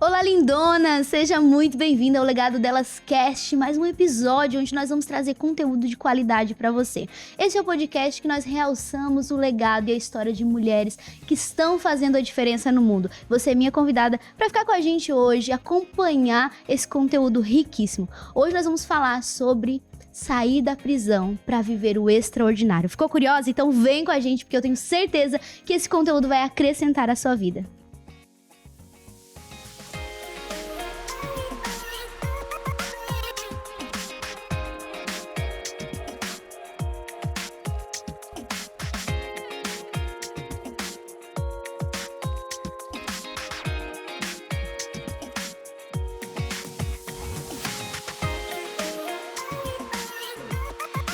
Olá, lindona! Seja muito bem-vinda ao Legado Delas Cast, mais um episódio onde nós vamos trazer conteúdo de qualidade para você. Esse é o podcast que nós realçamos o legado e a história de mulheres que estão fazendo a diferença no mundo. Você é minha convidada para ficar com a gente hoje, acompanhar esse conteúdo riquíssimo. Hoje nós vamos falar sobre sair da prisão para viver o extraordinário. Ficou curiosa? Então vem com a gente, porque eu tenho certeza que esse conteúdo vai acrescentar a sua vida.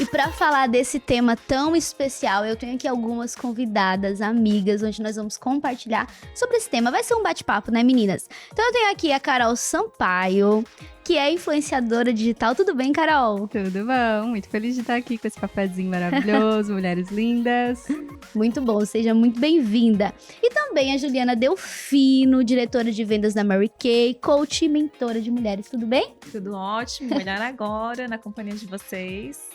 E para falar desse tema tão especial, eu tenho aqui algumas convidadas, amigas, onde nós vamos compartilhar sobre esse tema. Vai ser um bate-papo, né, meninas? Então eu tenho aqui a Carol Sampaio, que é influenciadora digital. Tudo bem, Carol? Tudo bom, muito feliz de estar aqui com esse cafezinho maravilhoso, mulheres lindas. Muito bom, seja muito bem-vinda. E também a Juliana Delfino, diretora de vendas da Mary Kay, coach e mentora de mulheres. Tudo bem? Tudo ótimo, melhor agora na companhia de vocês.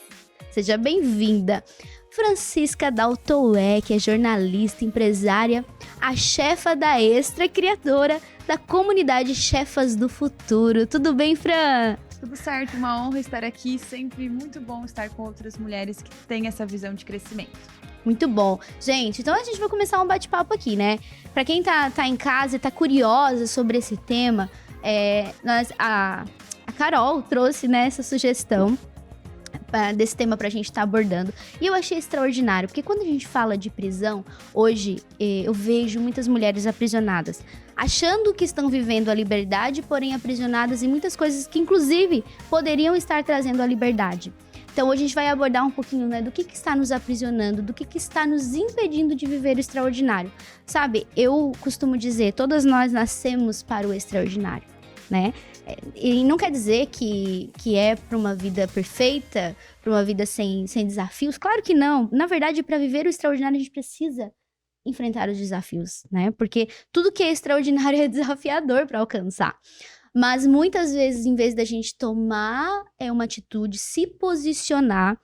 Seja bem-vinda. Francisca Daltoé, que é jornalista, empresária, a chefa da Extra, criadora da comunidade Chefas do Futuro. Tudo bem, Fran? Tudo certo, uma honra estar aqui, sempre muito bom estar com outras mulheres que têm essa visão de crescimento. Muito bom. Gente, então a gente vai começar um bate-papo aqui, né? Pra quem tá em casa e tá curiosa sobre esse tema, a Carol trouxe, né, essa sugestão desse tema pra gente estar abordando. E eu achei extraordinário, porque quando a gente fala de prisão, hoje eu vejo muitas mulheres aprisionadas, achando que estão vivendo a liberdade, porém aprisionadas em muitas coisas que, inclusive, poderiam estar trazendo a liberdade. Então, hoje a gente vai abordar um pouquinho, né, do que está nos aprisionando, do que está nos impedindo de viver o extraordinário. Sabe, eu costumo dizer, todas nós nascemos para o extraordinário, né? E não quer dizer que é para uma vida perfeita, para uma vida sem desafios. Claro que não. Na verdade, para viver o extraordinário, a gente precisa enfrentar os desafios, né? Porque tudo que é extraordinário é desafiador para alcançar. Mas muitas vezes, em vez da gente tomar uma atitude, se posicionar,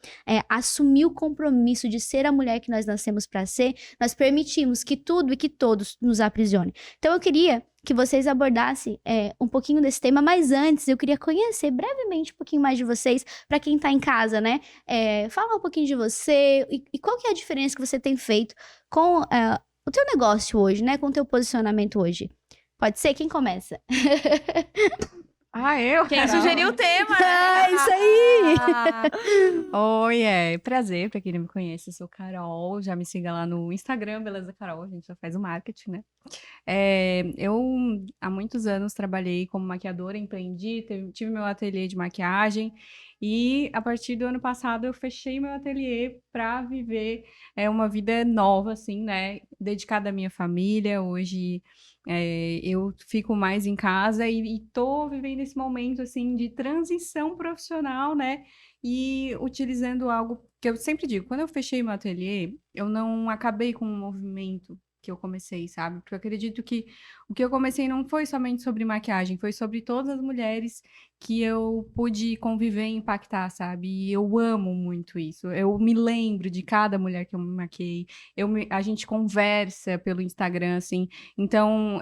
assumir o compromisso de ser a mulher que nós nascemos para ser, nós permitimos que tudo e que todos nos aprisione. Então eu queria que vocês abordassem um pouquinho desse tema, mas antes eu queria conhecer brevemente um pouquinho mais de vocês, para quem tá em casa, né? Falar um pouquinho de você e qual que é a diferença que você tem feito com o teu negócio hoje, né? Com o teu posicionamento hoje. Pode ser? Quem começa? Eu? Quem sugeriu o tema? Isso aí! Oi, prazer, pra quem não me conhece, eu sou Carol, já me siga lá no Instagram, Beleza Carol, a gente já faz o marketing, né? Eu, há muitos anos, trabalhei como maquiadora, empreendi, tive meu ateliê de maquiagem e, a partir do ano passado, eu fechei meu ateliê para viver uma vida nova, assim, né? Dedicada à minha família. Hoje, eu fico mais em casa e tô vivendo esse momento, assim, de transição profissional, né? E utilizando algo que eu sempre digo, quando eu fechei meu ateliê, eu não acabei com o movimento que eu comecei, sabe? Porque eu acredito que o que eu comecei não foi somente sobre maquiagem, foi sobre todas as mulheres que eu pude conviver e impactar, sabe? E eu amo muito isso. Eu me lembro de cada mulher que eu me maquiei. A gente conversa pelo Instagram, assim. Então,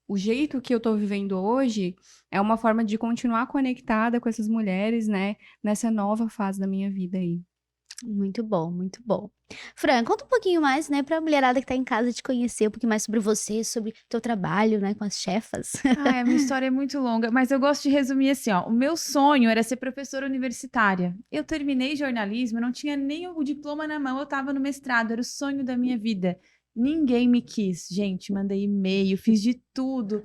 o jeito que eu tô vivendo hoje é uma forma de continuar conectada com essas mulheres, né? Nessa nova fase da minha vida aí. Muito bom, muito bom. Fran, conta um pouquinho mais, né, pra mulherada que tá em casa te conhecer, um pouquinho mais sobre você, sobre teu trabalho, né, com as chefas. A minha história é muito longa, mas eu gosto de resumir assim, ó. O meu sonho era ser professora universitária. Eu terminei jornalismo, eu não tinha nem o diploma na mão, eu tava no mestrado, era o sonho da minha vida. Ninguém me quis, gente. Mandei e-mail, fiz de tudo,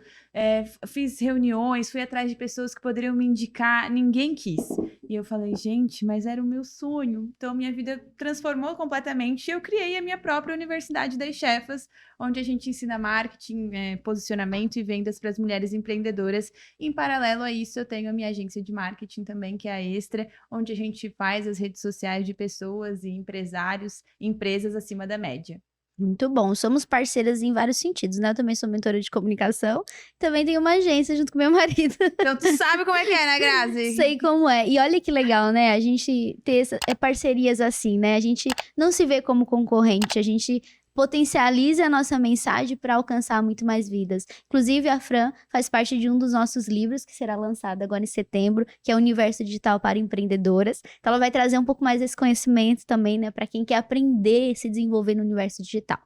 fiz reuniões, fui atrás de pessoas que poderiam me indicar, ninguém quis. E eu falei, gente, mas era o meu sonho. Então, minha vida transformou completamente e eu criei a minha própria Universidade das Chefas, onde a gente ensina marketing, posicionamento e vendas para as mulheres empreendedoras. Em paralelo a isso, eu tenho a minha agência de marketing também, que é a Extra, onde a gente faz as redes sociais de pessoas e empresários, empresas acima da média. Muito bom. Somos parceiras em vários sentidos, né? Eu também sou mentora de comunicação. Também tenho uma agência junto com meu marido. Então tu sabe como é que é, né, Grazi? Sei como é. E olha que legal, né? A gente ter parcerias assim, né? A gente não se vê como concorrente, a gente potencializa a nossa mensagem para alcançar muito mais vidas. Inclusive, a Fran faz parte de um dos nossos livros, que será lançado agora em setembro, que é o Universo Digital para Empreendedoras. Então, ela vai trazer um pouco mais desse conhecimento também, né? Para quem quer aprender e se desenvolver no universo digital.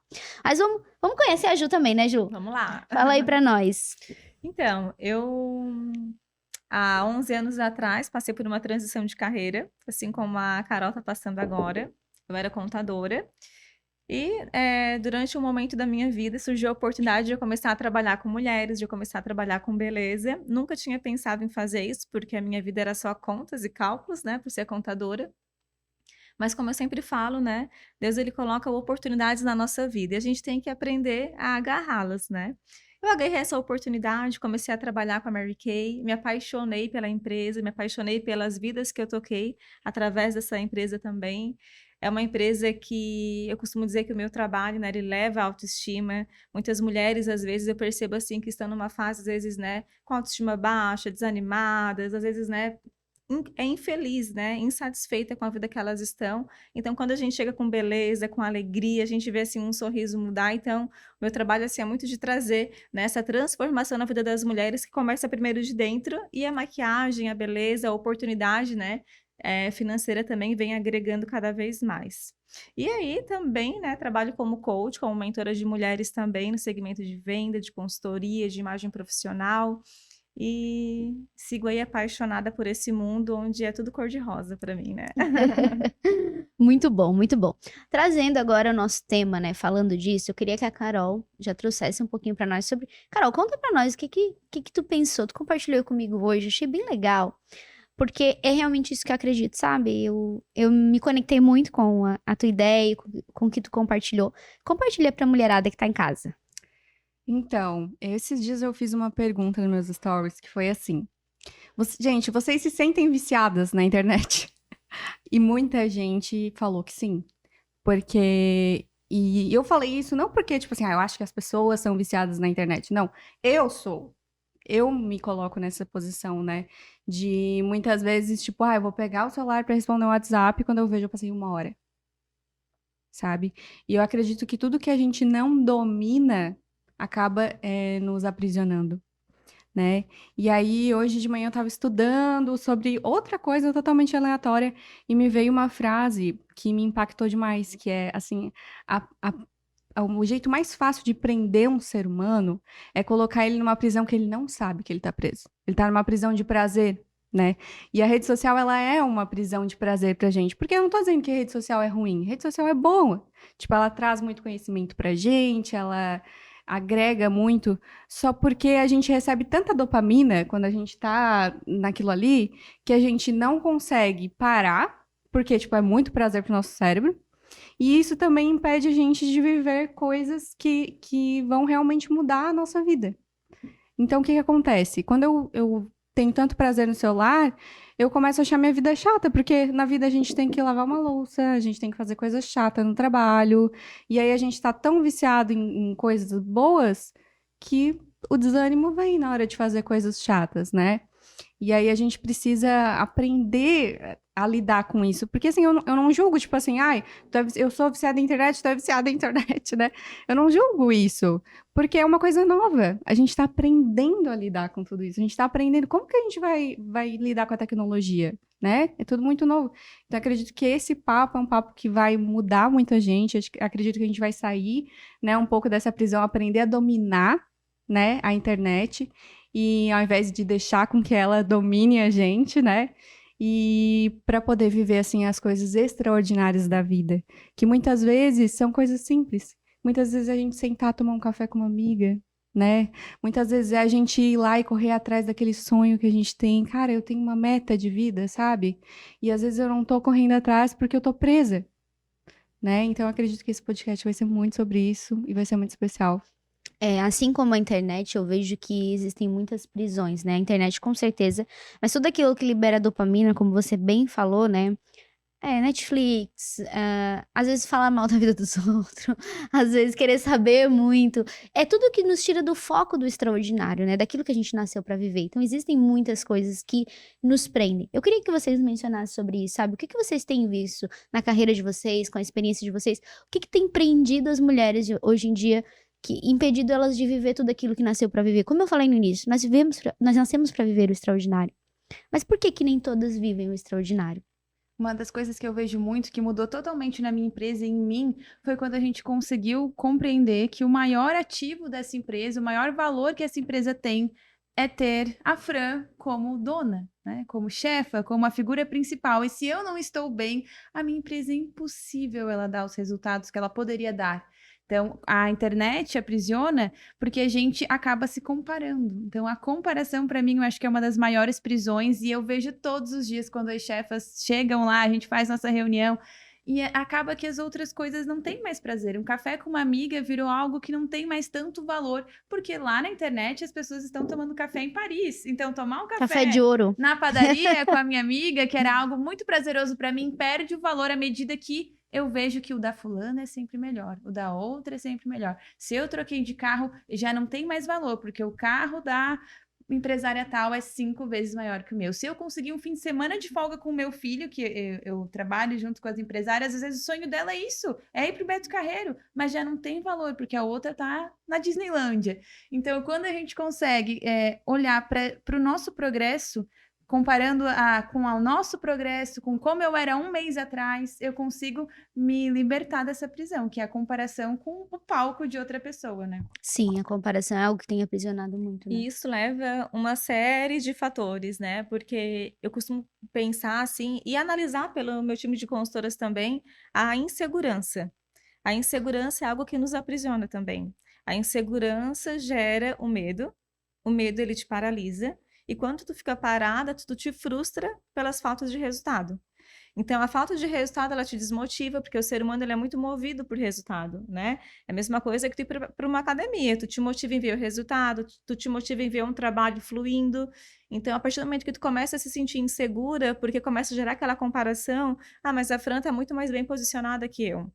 Mas vamos conhecer a Ju também, né, Ju? Vamos lá. Fala aí para nós. Então, eu há 11 anos atrás passei por uma transição de carreira, assim como a Carol tá passando agora. Eu era contadora e durante um momento da minha vida surgiu a oportunidade de eu começar a trabalhar com mulheres, de eu começar a trabalhar com beleza. Nunca tinha pensado em fazer isso, porque a minha vida era só contas e cálculos, né, por ser contadora. Mas como eu sempre falo, né, Deus ele coloca oportunidades na nossa vida e a gente tem que aprender a agarrá-las, né? Eu agarrei essa oportunidade, comecei a trabalhar com a Mary Kay, me apaixonei pela empresa, me apaixonei pelas vidas que eu toquei através dessa empresa também. É uma empresa que eu costumo dizer que o meu trabalho, né, ele leva a autoestima. Muitas mulheres, às vezes, eu percebo assim que estão numa fase, às vezes, né, com autoestima baixa, desanimadas, às vezes, né, infeliz, né, insatisfeita com a vida que elas estão. Então, quando a gente chega com beleza, com alegria, a gente vê assim um sorriso mudar. Então, o meu trabalho assim é muito de trazer, né, essa transformação na vida das mulheres que começa primeiro de dentro e a maquiagem, a beleza, a oportunidade, né, financeira também vem agregando cada vez mais. E aí também, né, trabalho como coach, como mentora de mulheres também no segmento de venda, de consultoria, de imagem profissional. E sigo aí apaixonada por esse mundo onde é tudo cor-de-rosa para mim, né? Muito bom, muito bom. Trazendo agora o nosso tema, né? Falando disso, eu queria que a Carol já trouxesse um pouquinho pra nós sobre. Carol, conta pra nós o que tu pensou, tu compartilhou comigo hoje, achei bem legal. Porque é realmente isso que eu acredito, sabe? Eu me conectei muito com a tua ideia, com o que tu compartilhou. Compartilha pra mulherada que tá em casa. Então, esses dias eu fiz uma pergunta nos meus stories que foi assim: gente, vocês se sentem viciadas na internet? E muita gente falou que sim. Porque. E eu falei isso não porque, tipo assim, eu acho que as pessoas são viciadas na internet. Não, eu sou. Eu me coloco nessa posição, né? De muitas vezes, tipo, eu vou pegar o celular pra responder o WhatsApp e quando eu vejo, eu passei 1 hora. Sabe? E eu acredito que tudo que a gente não domina acaba nos aprisionando, né? E aí, hoje de manhã eu estava estudando sobre outra coisa totalmente aleatória e me veio uma frase que me impactou demais, que é assim, o jeito mais fácil de prender um ser humano é colocar ele numa prisão que ele não sabe que ele tá preso. Ele tá numa prisão de prazer, né? E a rede social, ela é uma prisão de prazer pra gente. Porque eu não tô dizendo que a rede social é ruim. A rede social é boa. Tipo, ela traz muito conhecimento pra gente, ela agrega muito, só porque a gente recebe tanta dopamina quando a gente tá naquilo ali, que a gente não consegue parar, porque, tipo, é muito prazer pro nosso cérebro. E isso também impede a gente de viver coisas que vão realmente mudar a nossa vida. Então, o que acontece? Quando eu tenho tanto prazer no celular, eu começo a achar minha vida chata, porque na vida a gente tem que lavar uma louça, a gente tem que fazer coisas chatas no trabalho, e aí a gente tá tão viciado em coisas boas que o desânimo vem na hora de fazer coisas chatas, né? E aí a gente precisa aprender a lidar com isso. Porque, assim, eu não julgo, tipo assim, eu sou viciada em internet, tu é viciada em internet, né? Eu não julgo isso, porque é uma coisa nova. A gente tá aprendendo a lidar com tudo isso. A gente tá aprendendo como que a gente vai lidar com a tecnologia, né? É tudo muito novo. Então, acredito que esse papo é um papo que vai mudar muita gente. Acredito que a gente vai sair, né, um pouco dessa prisão, aprender a dominar, né, a internet. E ao invés de deixar com que ela domine a gente, né? E para poder viver, assim, as coisas extraordinárias da vida. Que muitas vezes são coisas simples. Muitas vezes é a gente sentar, tomar um café com uma amiga, né? Muitas vezes é a gente ir lá e correr atrás daquele sonho que a gente tem. Cara, eu tenho uma meta de vida, sabe? E às vezes eu não tô correndo atrás porque eu tô presa, né? Então eu acredito que esse podcast vai ser muito sobre isso e vai ser muito especial. Assim como a internet, eu vejo que existem muitas prisões, né? A internet, com certeza. Mas tudo aquilo que libera dopamina, como você bem falou, né? Netflix, às vezes falar mal da vida dos outros, às vezes querer saber muito. É tudo que nos tira do foco do extraordinário, né? Daquilo que a gente nasceu pra viver. Então, existem muitas coisas que nos prendem. Eu queria que vocês mencionassem sobre isso, sabe? O que vocês têm visto na carreira de vocês, com a experiência de vocês? O que tem prendido as mulheres hoje em dia, que impedido elas de viver tudo aquilo que nasceu pra viver? Como eu falei no início, nós nascemos pra viver o extraordinário. Mas por que nem todas vivem o extraordinário? Uma das coisas que eu vejo muito, que mudou totalmente na minha empresa e em mim, foi quando a gente conseguiu compreender que o maior ativo dessa empresa, o maior valor que essa empresa tem, é ter a Fran como dona, né? Como chefa, como a figura principal. E se eu não estou bem, a minha empresa é impossível ela dar os resultados que ela poderia dar. Então, a internet aprisiona porque a gente acaba se comparando. Então, a comparação, para mim, eu acho que é uma das maiores prisões. E eu vejo todos os dias quando as chefas chegam lá, a gente faz nossa reunião e acaba que as outras coisas não têm mais prazer. Um café com uma amiga virou algo que não tem mais tanto valor, porque lá na internet as pessoas estão tomando café em Paris. Então, tomar um Café de ouro. na padaria com a minha amiga, que era algo muito prazeroso para mim, perde o valor à medida que eu vejo que o da fulana é sempre melhor, o da outra é sempre melhor. Se eu troquei de carro, já não tem mais valor, porque o carro da empresária tal é 5 vezes maior que o meu. Se eu conseguir um fim de semana de folga com o meu filho, que eu trabalho junto com as empresárias, às vezes o sonho dela é isso, é ir pro Beto Carreiro, mas já não tem valor, porque a outra tá na Disneylândia. Então, quando a gente consegue olhar para o nosso progresso, comparando com o nosso progresso, com como eu era um mês atrás, eu consigo me libertar dessa prisão, que é a comparação com o palco de outra pessoa, né? Sim, a comparação é algo que tem aprisionado muito, né? E isso leva uma série de fatores, né? Porque eu costumo pensar assim e analisar pelo meu time de consultoras também a insegurança. A insegurança é algo que nos aprisiona também. A insegurança gera o medo ele te paralisa, e quando tu fica parada, tu te frustra pelas faltas de resultado. Então, a falta de resultado, ela te desmotiva, porque o ser humano ele é muito movido por resultado, né? É a mesma coisa que tu ir para uma academia, tu te motiva em ver o resultado, tu te motiva em ver um trabalho fluindo. Então, a partir do momento que tu começa a se sentir insegura, porque começa a gerar aquela comparação, mas a Fran tá muito mais bem posicionada que eu.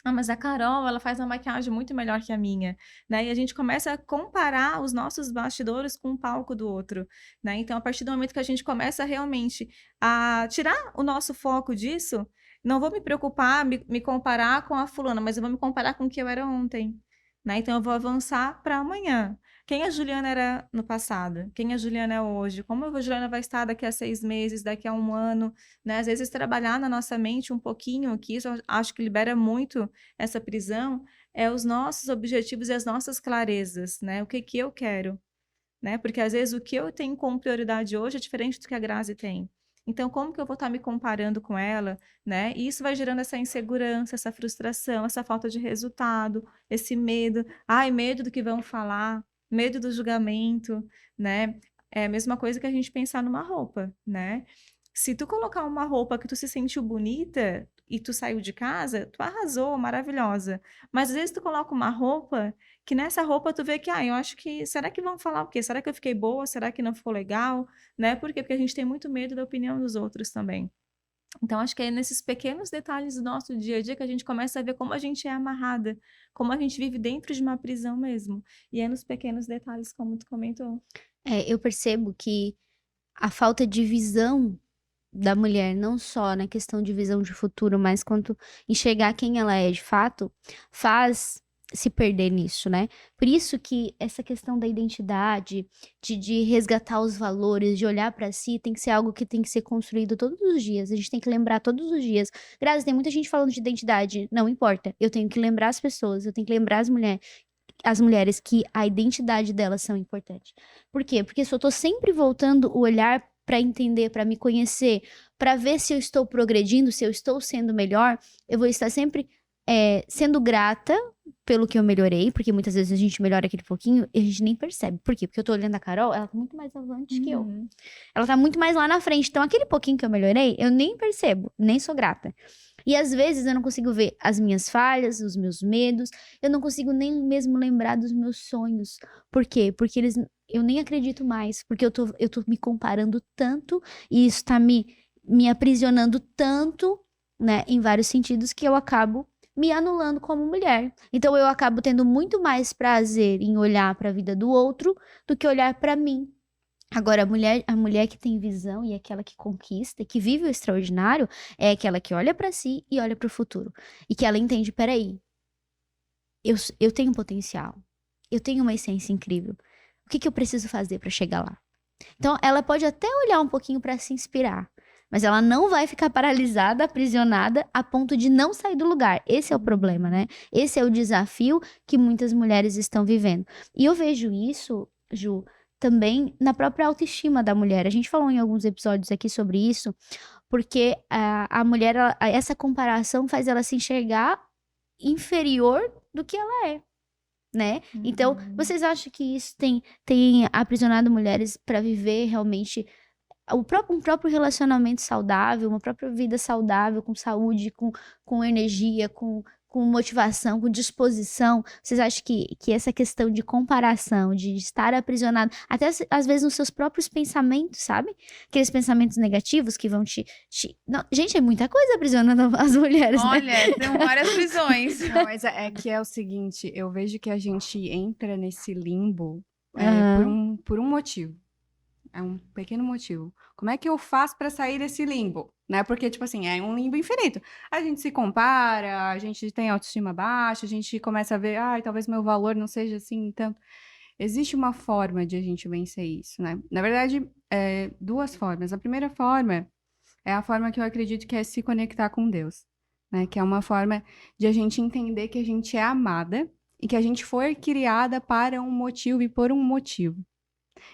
Mas a Carol, ela faz uma maquiagem muito melhor que a minha, né? E a gente começa a comparar os nossos bastidores com o palco do outro, né? Então, a partir do momento que a gente começa realmente a tirar o nosso foco disso, não vou me preocupar, me comparar com a fulana, mas eu vou me comparar com o que eu era ontem, né? Então, eu vou avançar para amanhã. Quem a Juliana era no passado? Quem a Juliana é hoje? Como a Juliana vai estar daqui a 6 meses, daqui a 1 ano? Né? Às vezes, trabalhar na nossa mente um pouquinho, que isso eu acho que libera muito essa prisão, é os nossos objetivos e as nossas clarezas, né? O que eu quero, né? Porque, às vezes, o que eu tenho como prioridade hoje é diferente do que a Grazi tem. Então, como que eu vou estar me comparando com ela, né? E isso vai gerando essa insegurança, essa frustração, essa falta de resultado, esse medo. Medo do que vão falar, medo do julgamento, né? É a mesma coisa que a gente pensar numa roupa, né? Se tu colocar uma roupa que tu se sentiu bonita e tu saiu de casa, tu arrasou, maravilhosa. Mas às vezes tu coloca uma roupa que nessa roupa tu vê que, eu acho que, será que vão falar o quê? Será que eu fiquei boa? Será que não ficou legal? Né? Por quê? Porque a gente tem muito medo da opinião dos outros também. Então, acho que é nesses pequenos detalhes do nosso dia a dia que a gente começa a ver como a gente é amarrada, como a gente vive dentro de uma prisão mesmo. E é nos pequenos detalhes, como tu comentou. Eu percebo que a falta de visão da mulher, não só na questão de visão de futuro, mas quanto enxergar quem ela é de fato, faz se perder nisso, né? Por isso que essa questão da identidade, de resgatar os valores, de olhar pra si, tem que ser algo que tem que ser construído todos os dias. A gente tem que lembrar todos os dias. Graças, tem muita gente falando de identidade. Não importa. Eu tenho que lembrar as pessoas, eu tenho que lembrar as mulheres que a identidade delas são importantes. Por quê? Porque se eu tô sempre voltando o olhar para entender, para me conhecer, para ver se eu estou progredindo, se eu estou sendo melhor, eu vou estar sempre sendo grata pelo que eu melhorei, porque muitas vezes a gente melhora aquele pouquinho e a gente nem percebe. Por quê? Porque eu tô olhando a Carol, ela tá muito mais avante que eu. Ela tá muito mais lá na frente. Então, aquele pouquinho que eu melhorei, eu nem percebo, nem sou grata. E às vezes eu não consigo ver as minhas falhas, os meus medos, eu não consigo nem mesmo lembrar dos meus sonhos. Por quê? Porque eu nem acredito mais, porque eu tô me comparando tanto e isso tá me aprisionando tanto né? Em vários sentidos que eu acabo me anulando como mulher. Então eu acabo tendo muito mais prazer em olhar para a vida do outro do que olhar para mim. Agora, a mulher que tem visão e aquela que conquista, que vive o extraordinário, é aquela que olha para si e olha para o futuro. E que ela entende, peraí, eu tenho potencial. Eu tenho uma essência incrível. O que eu preciso fazer para chegar lá? Então, ela pode até olhar um pouquinho para se inspirar, mas ela não vai ficar paralisada, aprisionada, a ponto de não sair do lugar. Esse é o problema, né? Esse é o desafio que muitas mulheres estão vivendo. E eu vejo isso, Ju, também na própria autoestima da mulher. A gente falou em alguns episódios aqui sobre isso, porque a mulher, essa comparação faz ela se enxergar inferior do que ela é, né? Então, vocês acham que isso tem aprisionado mulheres para viver realmente um próprio relacionamento saudável, uma própria vida saudável, com saúde, com energia, com motivação, com disposição? Vocês acham que essa questão de comparação, de estar aprisionado, até às vezes nos seus próprios pensamentos, sabe? Aqueles pensamentos negativos que vão Não, gente, é muita coisa aprisionando as mulheres, né? Olha, tem várias prisões. Não, mas é que é o seguinte, eu vejo que a gente entra nesse limbo por um motivo. É um pequeno motivo. Como é que eu faço pra sair desse limbo? Né? Porque, tipo assim, é um limbo infinito. A gente se compara, a gente tem autoestima baixa, a gente começa a ver, talvez meu valor não seja assim tanto. Existe uma forma de a gente vencer isso, né? Na verdade, duas formas. A primeira forma é a forma que eu acredito que é se conectar com Deus, né? Que é uma forma de a gente entender que a gente é amada e que a gente foi criada para um motivo e por um motivo.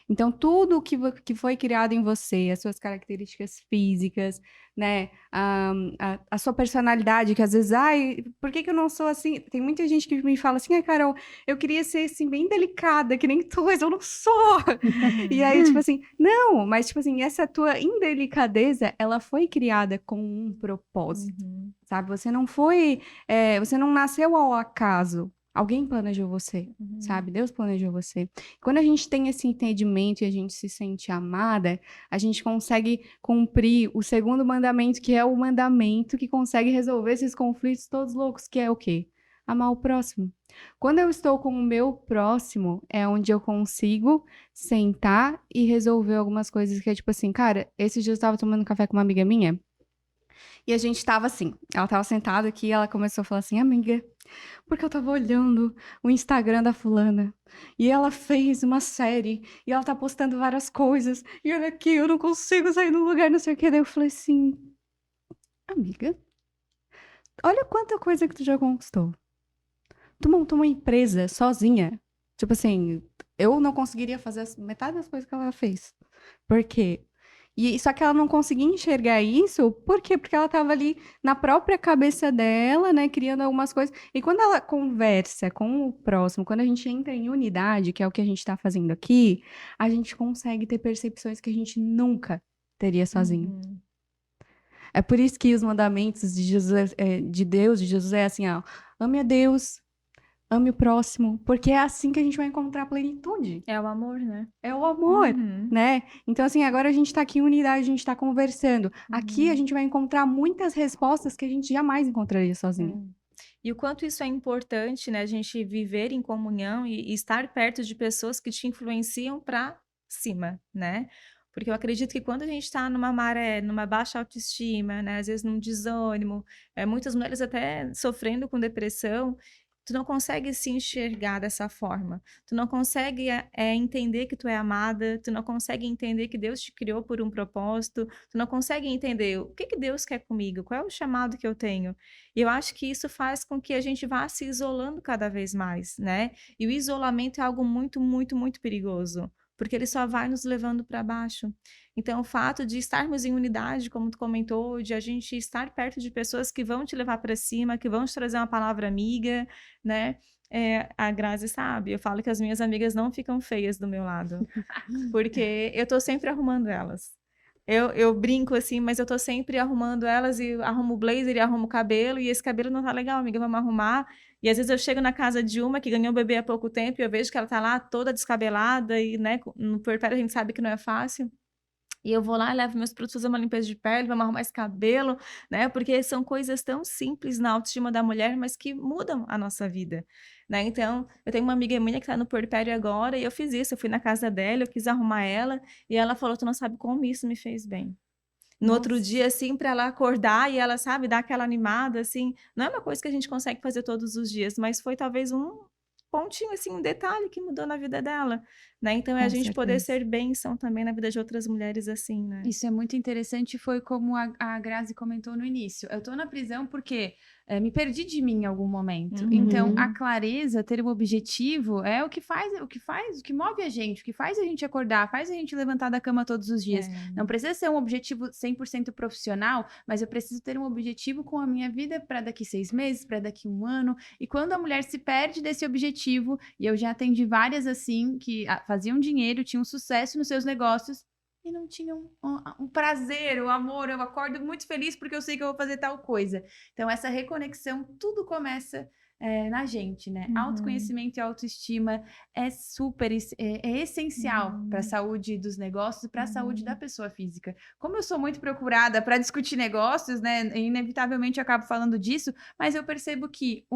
Então, tudo que foi criado em você, as suas características físicas, né, a sua personalidade, que às vezes, por que eu não sou assim? Tem muita gente que me fala assim, Carol, eu queria ser, assim, bem delicada, que nem tu, mas eu não sou. E aí, tipo assim, não, mas, tipo assim, essa tua indelicadeza, ela foi criada com um propósito, sabe? Você não você não nasceu ao acaso. Alguém planejou você, sabe? Deus planejou você. Quando a gente tem esse entendimento e a gente se sente amada, a gente consegue cumprir o segundo mandamento, que é o mandamento que consegue resolver esses conflitos todos loucos, que é o quê? Amar o próximo. Quando eu estou com o meu próximo, é onde eu consigo sentar e resolver algumas coisas que é tipo assim, cara, esses dias eu estava tomando café com uma amiga minha, e a gente tava assim, ela tava sentada aqui e ela começou a falar assim, amiga, porque eu tava olhando o Instagram da fulana e ela fez uma série e ela tá postando várias coisas e olha aqui, eu não consigo sair do lugar, não sei o que. Daí eu falei assim, amiga, olha quanta coisa que tu já conquistou. Tu montou uma empresa sozinha. Tipo assim, eu não conseguiria fazer metade das coisas que ela fez. Por quê? Só que ela não conseguia enxergar isso, por quê? Porque ela estava ali na própria cabeça dela, né, criando algumas coisas. E quando ela conversa com o próximo, quando a gente entra em unidade, que é o que a gente está fazendo aqui, a gente consegue ter percepções que a gente nunca teria sozinho. É por isso que os mandamentos de Jesus, de Jesus é assim, ó, ame a Deus, ame o próximo, porque é assim que a gente vai encontrar plenitude. É o amor, né? É o amor, né? Então, assim, agora a gente tá aqui em unidade, a gente tá conversando. Aqui a gente vai encontrar muitas respostas que a gente jamais encontraria sozinho. E o quanto isso é importante, né? A gente viver em comunhão e estar perto de pessoas que te influenciam para cima, né? Porque eu acredito que quando a gente está numa maré, numa baixa autoestima, né? Às vezes num desânimo, muitas mulheres até sofrendo com depressão, tu não consegue se enxergar dessa forma. Tu não consegue entender que tu é amada, tu não consegue entender que Deus te criou por um propósito, tu não consegue entender o que Deus quer comigo, qual é o chamado que eu tenho. E eu acho que isso faz com que a gente vá se isolando cada vez mais, né? E o isolamento é algo muito, muito, muito perigoso, porque ele só vai nos levando para baixo. Então, o fato de estarmos em unidade, como tu comentou, de a gente estar perto de pessoas que vão te levar para cima, que vão te trazer uma palavra amiga, né? A Grazi sabe, eu falo que as minhas amigas não ficam feias do meu lado, porque eu tô sempre arrumando elas. Eu brinco assim, mas eu tô sempre arrumando elas e arrumo o blazer e arrumo o cabelo, e esse cabelo não tá legal, amiga, vamos arrumar. E às vezes eu chego na casa de uma que ganhou um bebê há pouco tempo e eu vejo que ela tá lá toda descabelada e, né, no puerpério a gente sabe que não é fácil. E eu vou lá, levo meus produtos, fazer uma limpeza de pele, vamos arrumar esse cabelo, né? Porque são coisas tão simples na autoestima da mulher, mas que mudam a nossa vida, né? Então, eu tenho uma amiga minha que tá no puerpério agora e eu fiz isso. Eu fui na casa dela, eu quis arrumar ela e ela falou: tu não sabe como isso me fez bem. No outro Nossa. dia, assim, para ela acordar e ela, sabe, dar aquela animada, assim, não é uma coisa que a gente consegue fazer todos os dias, mas foi talvez um pontinho, assim, um detalhe que mudou na vida dela, né? Então é a Com gente poder certeza. ser bênção também na vida de outras mulheres assim, né? Isso é muito interessante, foi como a Grazi comentou no início. Eu tô na prisão porque me perdi de mim em algum momento. Então, a Uhum. clareza, ter um objetivo é o que move a gente, o que faz a gente acordar, faz a gente levantar da cama todos os dias. Não precisa ser um objetivo 100% profissional, mas eu preciso ter um objetivo com a minha vida para daqui 6 meses, para daqui 1 ano. E quando a mulher se perde desse objetivo, e eu já atendi várias assim, que faziam dinheiro, tinham sucesso nos seus negócios, e não tinham um prazer, o amor, eu acordo muito feliz porque eu sei que eu vou fazer tal coisa. Então, essa reconexão, tudo começa na gente, né? Uhum. Autoconhecimento e autoestima é essencial para a saúde dos negócios e para a saúde da pessoa física. Como eu sou muito procurada para discutir negócios, né? Inevitavelmente eu acabo falando disso, mas eu percebo que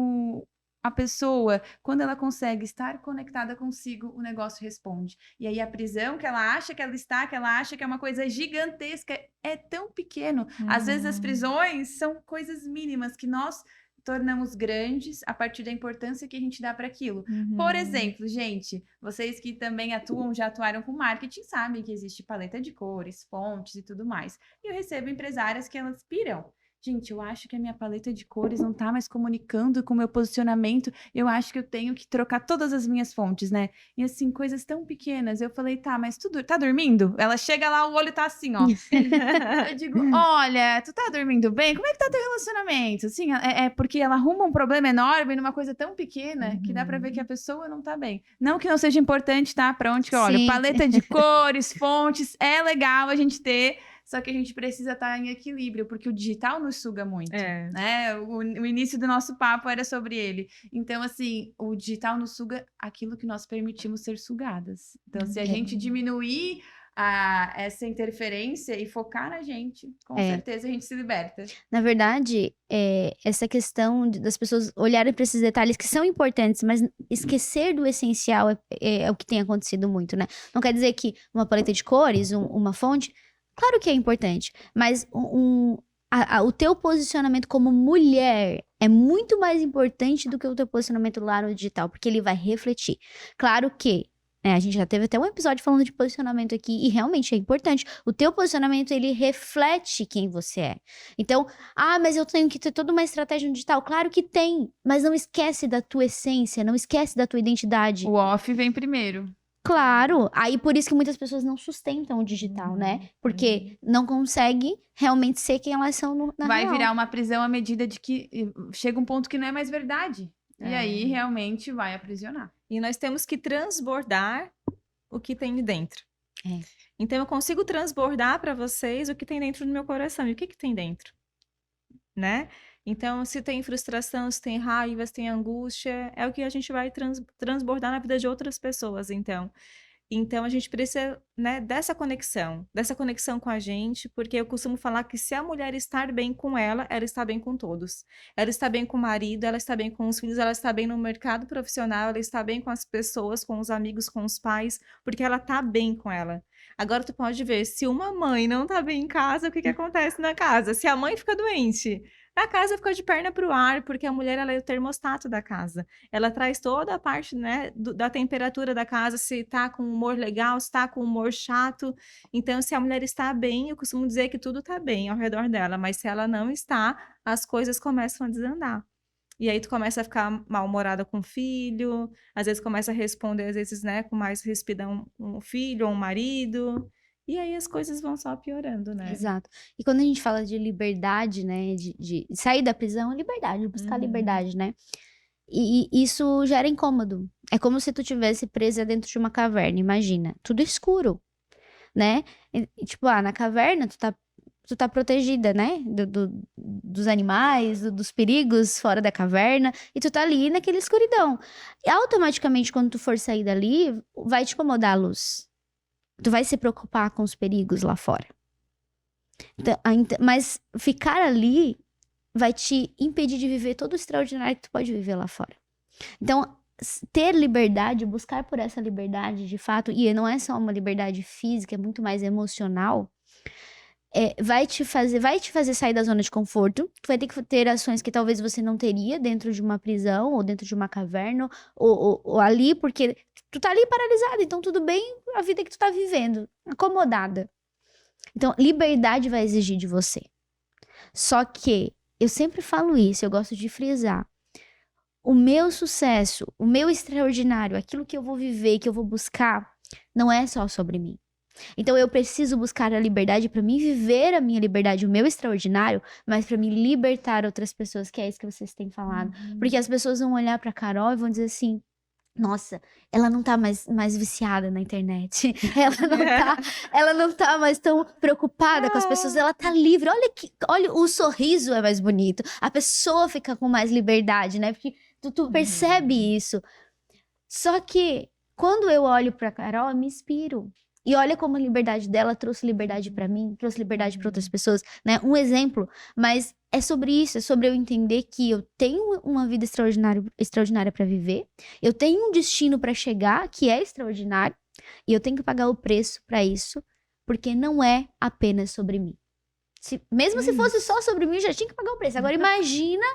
a pessoa, quando ela consegue estar conectada consigo, o negócio responde. E aí a prisão que ela acha que ela está, que ela acha que é uma coisa gigantesca, é tão pequeno. Às vezes as prisões são coisas mínimas que nós tornamos grandes a partir da importância que a gente dá para aquilo. Por exemplo, gente, vocês que também atuam, já atuaram com marketing, sabem que existe paleta de cores, fontes e tudo mais. E eu recebo empresárias que elas piram. Gente, eu acho que a minha paleta de cores não tá mais comunicando com o meu posicionamento. Eu acho que eu tenho que trocar todas as minhas fontes, né? E assim, coisas tão pequenas. Eu falei, tá, mas tu tá dormindo? Ela chega lá, o olho tá assim, ó. Eu digo, olha, tu tá dormindo bem? Como é que tá teu relacionamento? Assim, é porque ela arruma um problema enorme numa coisa tão pequena que dá pra ver que a pessoa não tá bem. Não que não seja importante, tá? Pra onde que eu olho? Sim. Paleta de cores, fontes, é legal a gente ter. Só que a gente precisa estar em equilíbrio, porque o digital nos suga muito, né? O início do nosso papo era sobre ele. Então, assim, o digital nos suga aquilo que nós permitimos ser sugadas. Então, se a gente diminuir essa interferência e focar na gente, com certeza a gente se liberta. Na verdade, essa questão das pessoas olharem para esses detalhes que são importantes, mas esquecer do essencial é o que tem acontecido muito, né? Não quer dizer que uma paleta de cores, uma fonte, claro que é importante, mas o teu posicionamento como mulher é muito mais importante do que o teu posicionamento lá no digital, porque ele vai refletir. Claro que a gente já teve até um episódio falando de posicionamento aqui e realmente é importante. O teu posicionamento, ele reflete quem você é. Então, mas eu tenho que ter toda uma estratégia no digital. Claro que tem, mas não esquece da tua essência, não esquece da tua identidade. O off vem primeiro. Claro, aí por isso que muitas pessoas não sustentam o digital, né? Porque não conseguem realmente ser quem elas são na Vai real. virar uma prisão à medida de que chega um ponto que não é mais verdade. E aí realmente vai aprisionar. E nós temos que transbordar o que tem dentro. Então eu consigo transbordar para vocês o que tem dentro do meu coração. E o que tem dentro? Né? Então, se tem frustração, se tem raiva, se tem angústia, é o que a gente vai transbordar na vida de outras pessoas, então. Então, a gente precisa, né, dessa conexão com a gente, porque eu costumo falar que se a mulher estar bem com ela está bem com todos. Ela está bem com o marido, ela está bem com os filhos, ela está bem no mercado profissional, ela está bem com as pessoas, com os amigos, com os pais, porque ela está bem com ela. Agora, tu pode ver, se uma mãe não está bem em casa, o que acontece na casa? Se a mãe fica doente, a casa fica de perna para o ar, porque a mulher ela é o termostato da casa. Ela traz toda a parte, né, da temperatura da casa, se está com humor legal, se está com humor chato. Então, se a mulher está bem, eu costumo dizer que tudo está bem ao redor dela, mas se ela não está, as coisas começam a desandar. E aí tu começa a ficar mal-humorada com o filho, às vezes começa a responder, às vezes, né, com mais rispidão um filho ou um marido. E aí as coisas vão só piorando, né? Exato. E quando a gente fala de liberdade, né, de sair da prisão, é liberdade, buscar liberdade, né? E isso gera incômodo. É como se tu tivesse presa dentro de uma caverna, imagina. Tudo escuro, né? E, tipo, na caverna tu tá protegida, né? Dos animais, dos perigos fora da caverna. E tu tá ali naquela escuridão. E automaticamente, quando tu for sair dali, vai te incomodar a luz. Tu vai se preocupar com os perigos lá fora. Mas ficar ali vai te impedir de viver todo o extraordinário que tu pode viver lá fora. Então, ter liberdade, buscar por essa liberdade de fato, e não é só uma liberdade física, é muito mais emocional, vai te fazer sair da zona de conforto. Tu vai ter que ter ações que talvez você não teria dentro de uma prisão, ou dentro de uma caverna, ou ali, porque tu tá ali paralisado, então tudo bem a vida que tu tá vivendo, acomodada. Então, liberdade vai exigir de você. Só que, eu sempre falo isso, eu gosto de frisar, o meu sucesso, o meu extraordinário, aquilo que eu vou viver, que eu vou buscar, não é só sobre mim. Então eu preciso buscar a liberdade para mim viver a minha liberdade, o meu extraordinário, mas para me libertar outras pessoas, que é isso que vocês têm falado. Porque as pessoas vão olhar para Carol e vão dizer assim: nossa, ela não tá mais viciada na internet. Ela não tá mais tão preocupada com as pessoas. Ela tá livre. Olha, o sorriso é mais bonito. A pessoa fica com mais liberdade, né? Porque tu percebe isso. Só que quando eu olho pra Carol, eu me inspiro. E olha como a liberdade dela trouxe liberdade pra mim, trouxe liberdade pra outras pessoas, né? Um exemplo, mas é sobre isso, é sobre eu entender que eu tenho uma vida extraordinária para viver, eu tenho um destino para chegar que é extraordinário, e eu tenho que pagar o preço para isso, porque não é apenas sobre mim. Mesmo se fosse só sobre mim, eu já tinha que pagar o preço. Agora imagina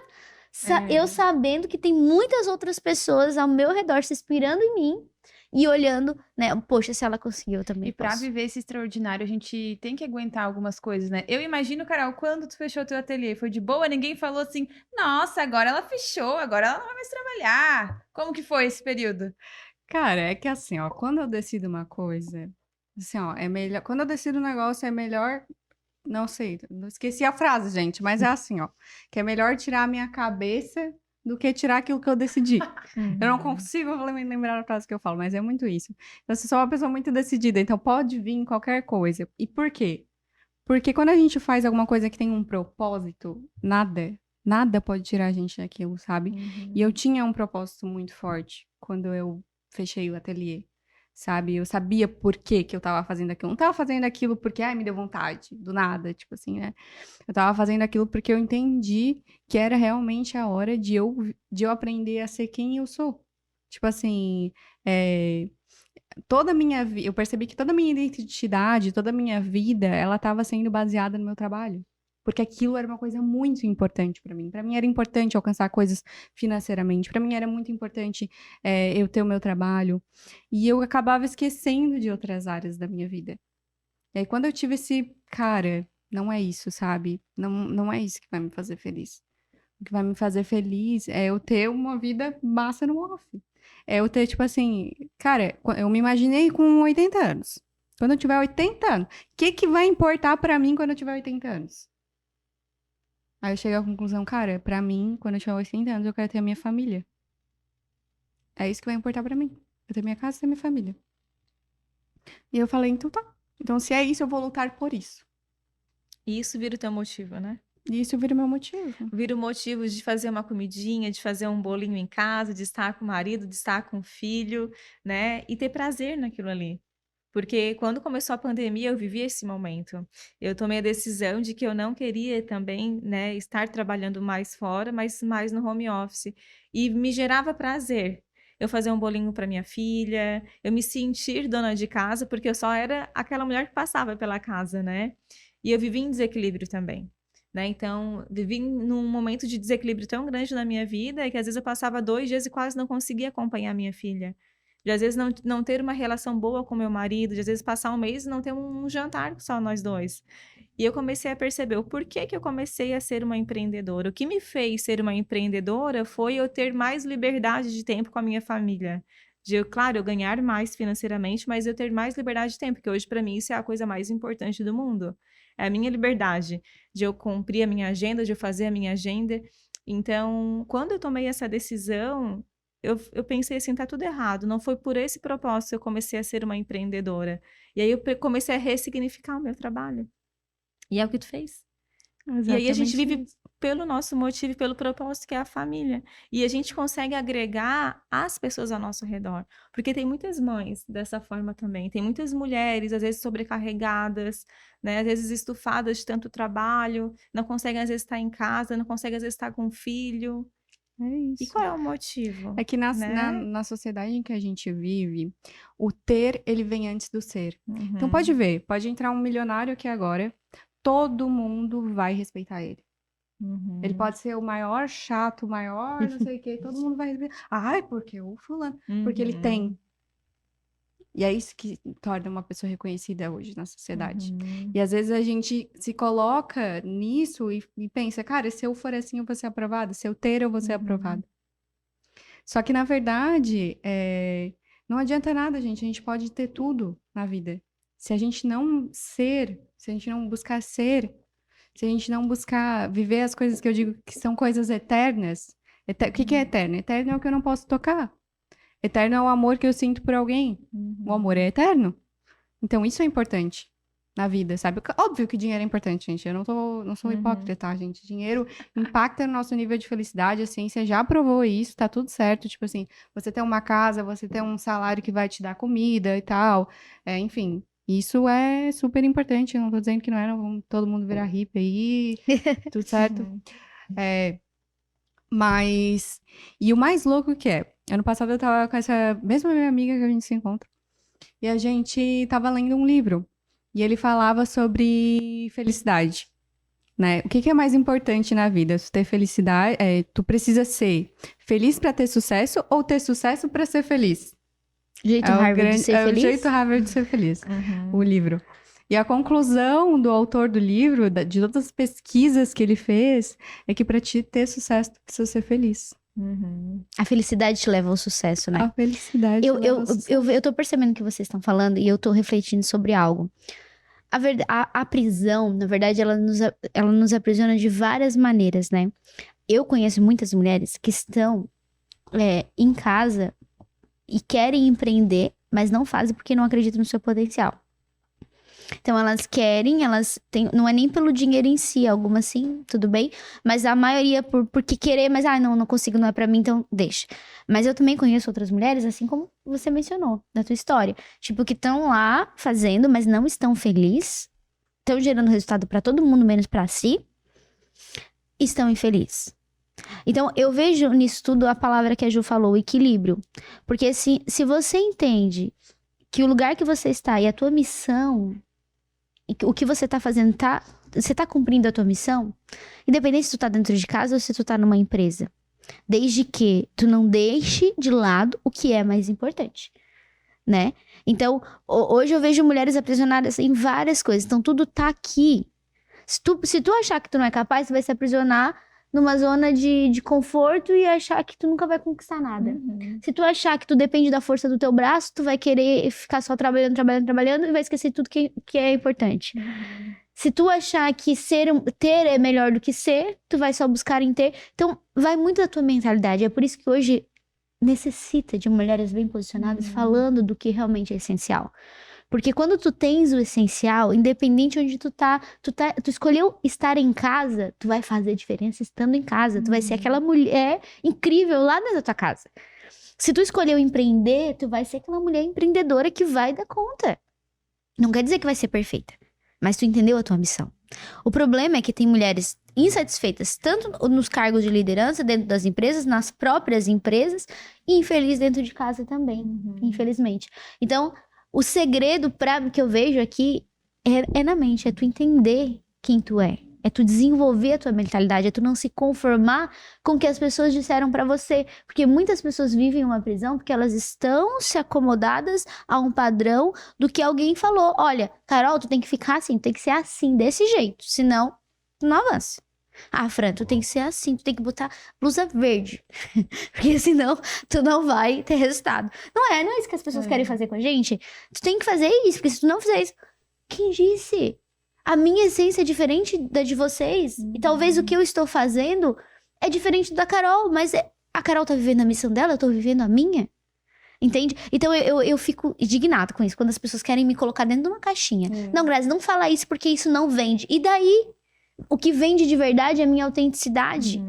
eu sabendo que tem muitas outras pessoas ao meu redor se inspirando em mim, e olhando, né? Poxa, se ela conseguiu, eu também E pra posso. viver esse extraordinário, a gente tem que aguentar algumas coisas, né? Eu imagino, Carol, quando tu fechou teu ateliê, foi de boa? Ninguém falou assim, nossa, agora ela fechou, agora ela não vai mais trabalhar. Como que foi esse período? Cara, é que assim, ó, quando eu decido uma coisa, assim, ó, é melhor. Quando eu decido um negócio, é melhor. Não sei, não esqueci a frase, gente, mas é assim, ó, que é melhor tirar a minha cabeça do que tirar aquilo que eu decidi. Eu não consigo lembrar a frase que eu falo, mas é muito isso. Então, você sou uma pessoa muito decidida, então pode vir qualquer coisa. E por quê? Porque quando a gente faz alguma coisa que tem um propósito, nada pode tirar a gente daquilo, sabe? E eu tinha um propósito muito forte quando eu fechei o ateliê, sabe? Eu sabia por que eu tava fazendo aquilo. Não tava fazendo aquilo porque, me deu vontade, do nada, tipo assim, né? Eu tava fazendo aquilo porque eu entendi que era realmente a hora de eu aprender a ser quem eu sou. Tipo assim, toda a minha vida, eu percebi que toda a minha identidade, toda a minha vida, ela estava sendo baseada no meu trabalho. Porque aquilo era uma coisa muito importante para mim. Para mim era importante alcançar coisas financeiramente. Para mim era muito importante eu ter o meu trabalho. E eu acabava esquecendo de outras áreas da minha vida. E aí quando eu tive cara, não é isso, sabe? Não é isso que vai me fazer feliz. O que vai me fazer feliz é eu ter uma vida massa no off. É eu ter, tipo assim, cara, eu me imaginei com 80 anos. Quando eu tiver 80 anos, o que vai importar pra mim quando eu tiver 80 anos? Aí eu cheguei à conclusão, cara, pra mim, quando eu tiver 80 anos, eu quero ter a minha família. É isso que vai importar pra mim. Eu ter minha casa e ter minha família. E eu falei, então tá. Então se é isso, eu vou lutar por isso. E isso vira o teu motivo, né? E isso vira o meu motivo. Vira o motivo de fazer uma comidinha, de fazer um bolinho em casa, de estar com o marido, de estar com o filho, né? E ter prazer naquilo ali. Porque quando começou a pandemia, eu vivi esse momento. Eu tomei a decisão de que eu não queria também, né, estar trabalhando mais fora, mas mais no home office. E me gerava prazer. Eu fazer um bolinho para minha filha, eu me sentir dona de casa, porque eu só era aquela mulher que passava pela casa, né? E eu vivi em desequilíbrio também. Né? Então, vivi num momento de desequilíbrio tão grande na minha vida que às vezes eu passava 2 dias e quase não conseguia acompanhar minha filha. De às vezes não ter uma relação boa com meu marido, de às vezes passar um mês e não ter um jantar só nós dois. E eu comecei a perceber o porquê que eu comecei a ser uma empreendedora. O que me fez ser uma empreendedora foi eu ter mais liberdade de tempo com a minha família. Claro, eu ganhar mais financeiramente, mas eu ter mais liberdade de tempo, porque hoje para mim isso é a coisa mais importante do mundo. É a minha liberdade de eu cumprir a minha agenda, de eu fazer a minha agenda. Então, quando eu tomei essa decisão, eu pensei assim, tá tudo errado. Não foi por esse propósito que eu comecei a ser uma empreendedora. E aí eu comecei a ressignificar o meu trabalho. E é o que tu fez. Exatamente. E aí a gente vive pelo nosso motivo, pelo propósito que é a família. E a gente consegue agregar as pessoas ao nosso redor. Porque tem muitas mães dessa forma também. Tem muitas mulheres, às vezes sobrecarregadas, né? Às vezes estufadas de tanto trabalho, não conseguem às vezes estar em casa, não conseguem às vezes estar com o filho. É E isso. qual é o motivo? É que na né? sociedade em que a gente vive, o ter, ele vem antes do ser. Então Uhum. pode ver, pode entrar um milionário aqui agora, todo mundo vai respeitar ele. Uhum. Ele pode ser o maior chato, o maior não sei o quê, todo mundo vai respeitar. Ai, porque o fulano, porque ele tem. E é isso que torna uma pessoa reconhecida hoje na sociedade. Uhum. E às vezes a gente se coloca nisso e pensa, cara, se eu for assim, eu vou ser aprovado. Se eu ter, eu vou ser aprovado. Só que, na verdade, não adianta nada, gente. A gente pode ter tudo na vida. Se a gente não ser, se a gente não buscar ser, se a gente não buscar viver as coisas que eu digo que são coisas eternas. O que é eterno? Eterno é o que eu não posso tocar. Eterno é o amor que eu sinto por alguém. O amor é eterno. Então, isso é importante na vida, sabe? Óbvio que dinheiro é importante, gente. Eu não sou hipócrita, tá, gente? Dinheiro impacta no nosso nível de felicidade. A ciência já provou isso, tá tudo certo. Tipo assim, você ter uma casa, você ter um salário que vai te dar comida e tal. Enfim, isso é super importante. Eu não tô dizendo que não é, não vamos todo mundo virar hippie aí, tudo certo. Mas... E o mais louco que é, ano passado eu tava com essa mesma minha amiga que a gente se encontra. E a gente tava lendo um livro. E ele falava sobre felicidade, né? O que é mais importante na vida? Tu ter felicidade, tu precisa ser feliz pra ter sucesso ou ter sucesso pra ser feliz? Jeito Harvard de ser É o feliz? jeito Harvard de ser feliz, o livro. E a conclusão do autor do livro, de todas as pesquisas que ele fez, é que pra te ter sucesso, tu precisa ser feliz. A felicidade te leva ao sucesso, né? A felicidade leva ao sucesso. Eu tô percebendo o que vocês estão falando e eu tô refletindo sobre algo. A prisão, na verdade, ela nos aprisiona de várias maneiras, né? Eu conheço muitas mulheres que estão em casa e querem empreender, mas não fazem porque não acreditam no seu potencial. Então, elas querem, não é nem pelo dinheiro em si, algumas sim, tudo bem, mas a maioria porque querer, mas não consigo, não é pra mim, então deixa. Mas eu também conheço outras mulheres, assim como você mencionou na tua história, tipo, que estão lá fazendo, mas não estão felizes, estão gerando resultado pra todo mundo, menos pra si, estão infelizes. Então, eu vejo nisso tudo a palavra que a Ju falou, equilíbrio. Porque se você entende que o lugar que você está e a tua missão, o que você tá fazendo, você tá cumprindo a tua missão, independente se tu tá dentro de casa ou se tu tá numa empresa. Desde que tu não deixe de lado o que é mais importante, né? Então, hoje eu vejo mulheres aprisionadas em várias coisas. Então, tudo tá aqui. Se tu achar que tu não é capaz, tu vai se aprisionar numa zona de conforto e achar que tu nunca vai conquistar nada. Se tu achar que tu depende da força do teu braço, tu vai querer ficar só trabalhando e vai esquecer tudo que é importante. Se tu achar que ter é melhor do que ser, tu vai só buscar em ter. Então, vai muito da tua mentalidade. É por isso que hoje necessita de mulheres bem posicionadas falando do que realmente é essencial. Porque quando tu tens o essencial, independente onde tu escolheu estar em casa, tu vai fazer diferença estando em casa. Tu vai ser aquela mulher incrível lá dentro da tua casa. Se tu escolheu empreender, tu vai ser aquela mulher empreendedora que vai dar conta. Não quer dizer que vai ser perfeita, mas tu entendeu a tua missão. O problema é que tem mulheres insatisfeitas, tanto nos cargos de liderança dentro das empresas, nas próprias empresas, e infelizes dentro de casa também, infelizmente. Então, o segredo que eu vejo aqui é na mente, é tu entender quem tu é tu desenvolver a tua mentalidade, é tu não se conformar com o que as pessoas disseram pra você, porque muitas pessoas vivem uma prisão porque elas estão se acomodadas a um padrão do que alguém falou. Olha, Carol, tu tem que ficar assim, tem que ser assim, desse jeito, senão tu não avança. Ah, Fran, tu tem que ser assim, tu tem que botar blusa verde, porque senão tu não vai ter resultado. Não é isso que as pessoas querem fazer com a gente? Tu tem que fazer isso, porque se tu não fizer isso, quem disse? A minha essência é diferente da de vocês, e talvez o que eu estou fazendo é diferente da Carol, mas a Carol tá vivendo a missão dela, eu tô vivendo a minha. Entende? Então eu fico indignada com isso, quando as pessoas querem me colocar dentro de uma caixinha. Não, Grazi, não fala isso porque isso não vende. E daí? O que vende de verdade é a minha autenticidade.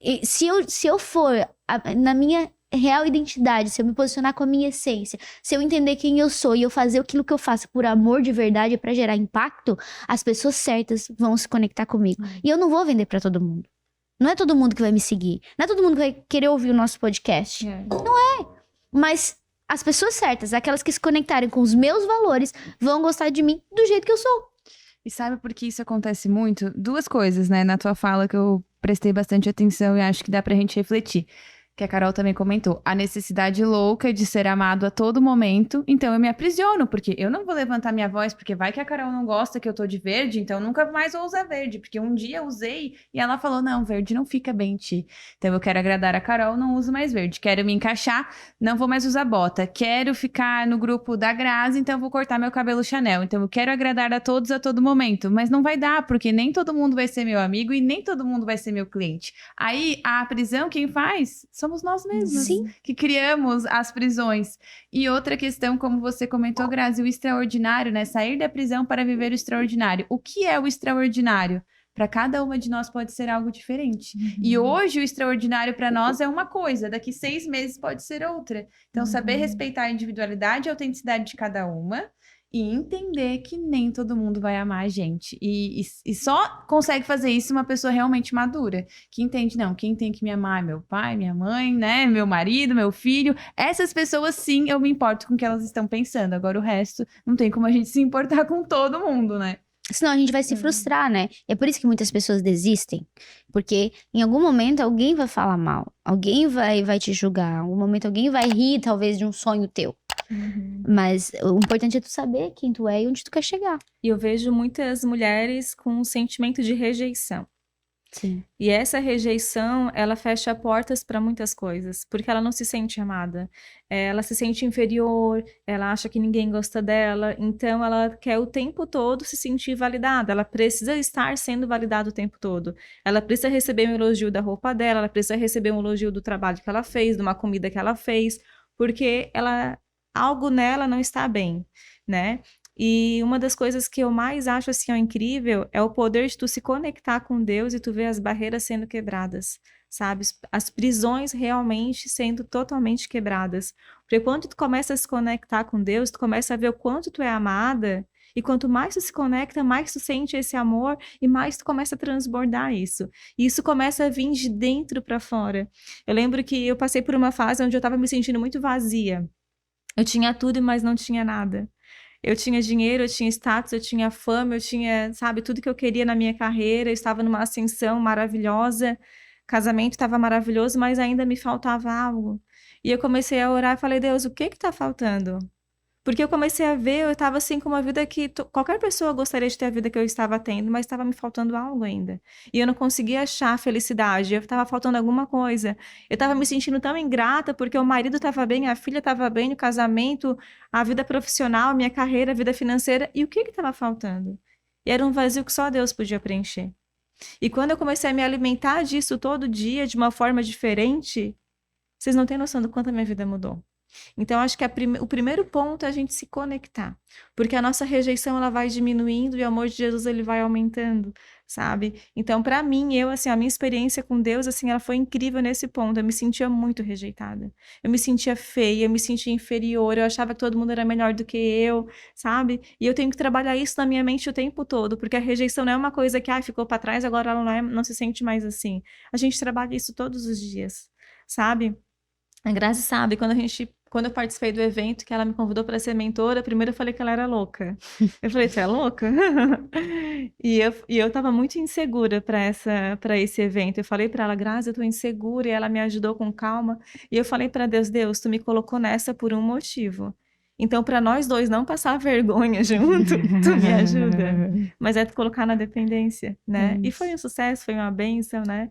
E se eu for na minha real identidade, se eu me posicionar com a minha essência, se eu entender quem eu sou e eu fazer aquilo que eu faço por amor de verdade pra gerar impacto, as pessoas certas vão se conectar comigo. E eu não vou vender pra todo mundo. Não é todo mundo que vai me seguir. Não é todo mundo que vai querer ouvir o nosso podcast. Não é. Mas as pessoas certas, aquelas que se conectarem com os meus valores, vão gostar de mim do jeito que eu sou. E sabe por que isso acontece muito? Duas coisas, né, na tua fala que eu prestei bastante atenção e acho que dá pra gente refletir. Que a Carol também comentou, a necessidade louca de ser amado a todo momento, então eu me aprisiono, porque eu não vou levantar minha voz, porque vai que a Carol não gosta que eu tô de verde, então eu nunca mais vou usar verde, porque um dia eu usei e ela falou, não, verde não fica bem em ti. Então eu quero agradar a Carol, não uso mais verde. Quero me encaixar, não vou mais usar bota. Quero ficar no grupo da Grazi, então eu vou cortar meu cabelo Chanel. Então eu quero agradar a todos a todo momento, mas não vai dar, porque nem todo mundo vai ser meu amigo e nem todo mundo vai ser meu cliente. Aí a prisão quem faz? Somos nós mesmos, Sim. que criamos as prisões. E outra questão, como você comentou, Grazi, o extraordinário, né? Sair da prisão para viver o extraordinário. O que é o extraordinário? Para cada uma de nós pode ser algo diferente. E hoje o extraordinário para nós é uma coisa, daqui 6 meses pode ser outra. Então, saber respeitar a individualidade e a autenticidade de cada uma e entender que nem todo mundo vai amar a gente. E só consegue fazer isso uma pessoa realmente madura, que entende, não, quem tem que me amar é meu pai, minha mãe, né, meu marido, meu filho. Essas pessoas, sim, eu me importo com o que elas estão pensando. Agora, o resto, não tem como a gente se importar com todo mundo, né? Senão a gente vai se frustrar, né? É por isso que muitas pessoas desistem. Porque em algum momento alguém vai falar mal. Alguém vai te julgar. Em algum momento alguém vai rir, talvez, de um sonho teu. Mas o importante é tu saber quem tu é e onde tu quer chegar. E eu vejo muitas mulheres com um sentimento de rejeição. Sim. E essa rejeição, ela fecha portas para muitas coisas, porque ela não se sente amada. Ela se sente inferior, ela acha que ninguém gosta dela, então ela quer o tempo todo se sentir validada. Ela precisa estar sendo validada o tempo todo. Ela precisa receber um elogio da roupa dela, ela precisa receber um elogio do trabalho que ela fez, de uma comida que ela fez, porque algo nela não está bem, né? E uma das coisas que eu mais acho assim, incrível é o poder de tu se conectar com Deus e tu ver as barreiras sendo quebradas, sabe? As prisões realmente sendo totalmente quebradas. Porque quando tu começa a se conectar com Deus, tu começa a ver o quanto tu é amada, e quanto mais tu se conecta, mais tu sente esse amor e mais tu começa a transbordar isso. E isso começa a vir de dentro para fora. Eu lembro que eu passei por uma fase onde eu estava me sentindo muito vazia. Eu tinha tudo, mas não tinha nada. Eu tinha dinheiro, eu tinha status, eu tinha fama, eu tinha, sabe, tudo que eu queria na minha carreira, eu estava numa ascensão maravilhosa, casamento estava maravilhoso, mas ainda me faltava algo. E eu comecei a orar e falei, Deus, o que está faltando? Porque eu comecei a ver, eu estava assim com uma vida que qualquer pessoa gostaria de ter a vida que eu estava tendo, mas estava me faltando algo ainda. E eu não conseguia achar felicidade, eu estava faltando alguma coisa. Eu estava me sentindo tão ingrata porque o marido estava bem, a filha estava bem, o casamento, a vida profissional, a minha carreira, a vida financeira. E o que estava faltando? E era um vazio que só Deus podia preencher. E quando eu comecei a me alimentar disso todo dia, de uma forma diferente, vocês não têm noção do quanto a minha vida mudou. Então, acho que o primeiro ponto é a gente se conectar, porque a nossa rejeição ela vai diminuindo e o amor de Jesus ele vai aumentando, sabe? Então, para mim, assim, a minha experiência com Deus, assim, ela foi incrível nesse ponto. Eu me sentia muito rejeitada, eu me sentia feia, eu me sentia inferior, eu achava que todo mundo era melhor do que eu, sabe? E eu tenho que trabalhar isso na minha mente o tempo todo, porque a rejeição não é uma coisa que ficou para trás, agora ela não se sente mais assim. A gente trabalha isso todos os dias, sabe? A Grazi sabe, quando eu participei do evento, que ela me convidou para ser mentora, primeiro eu falei que ela era louca. Eu falei, você é louca? E eu tava muito insegura para esse evento. Eu falei para ela, Grazi, eu tô insegura, e ela me ajudou com calma. E eu falei para Deus, tu me colocou nessa por um motivo. Então, para nós dois não passar vergonha junto, tu me ajuda. Mas é tu colocar na dependência, né? E foi um sucesso, foi uma bênção, né?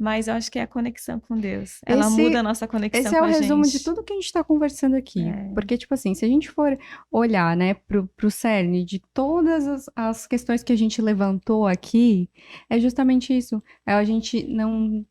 Mas eu acho que é a conexão com Deus. Ela muda a nossa conexão com a gente. Esse é o resumo de tudo que a gente está conversando aqui. Porque, tipo assim, se a gente for olhar, né, pro cerne de todas as questões que a gente levantou aqui, é justamente isso. É a gente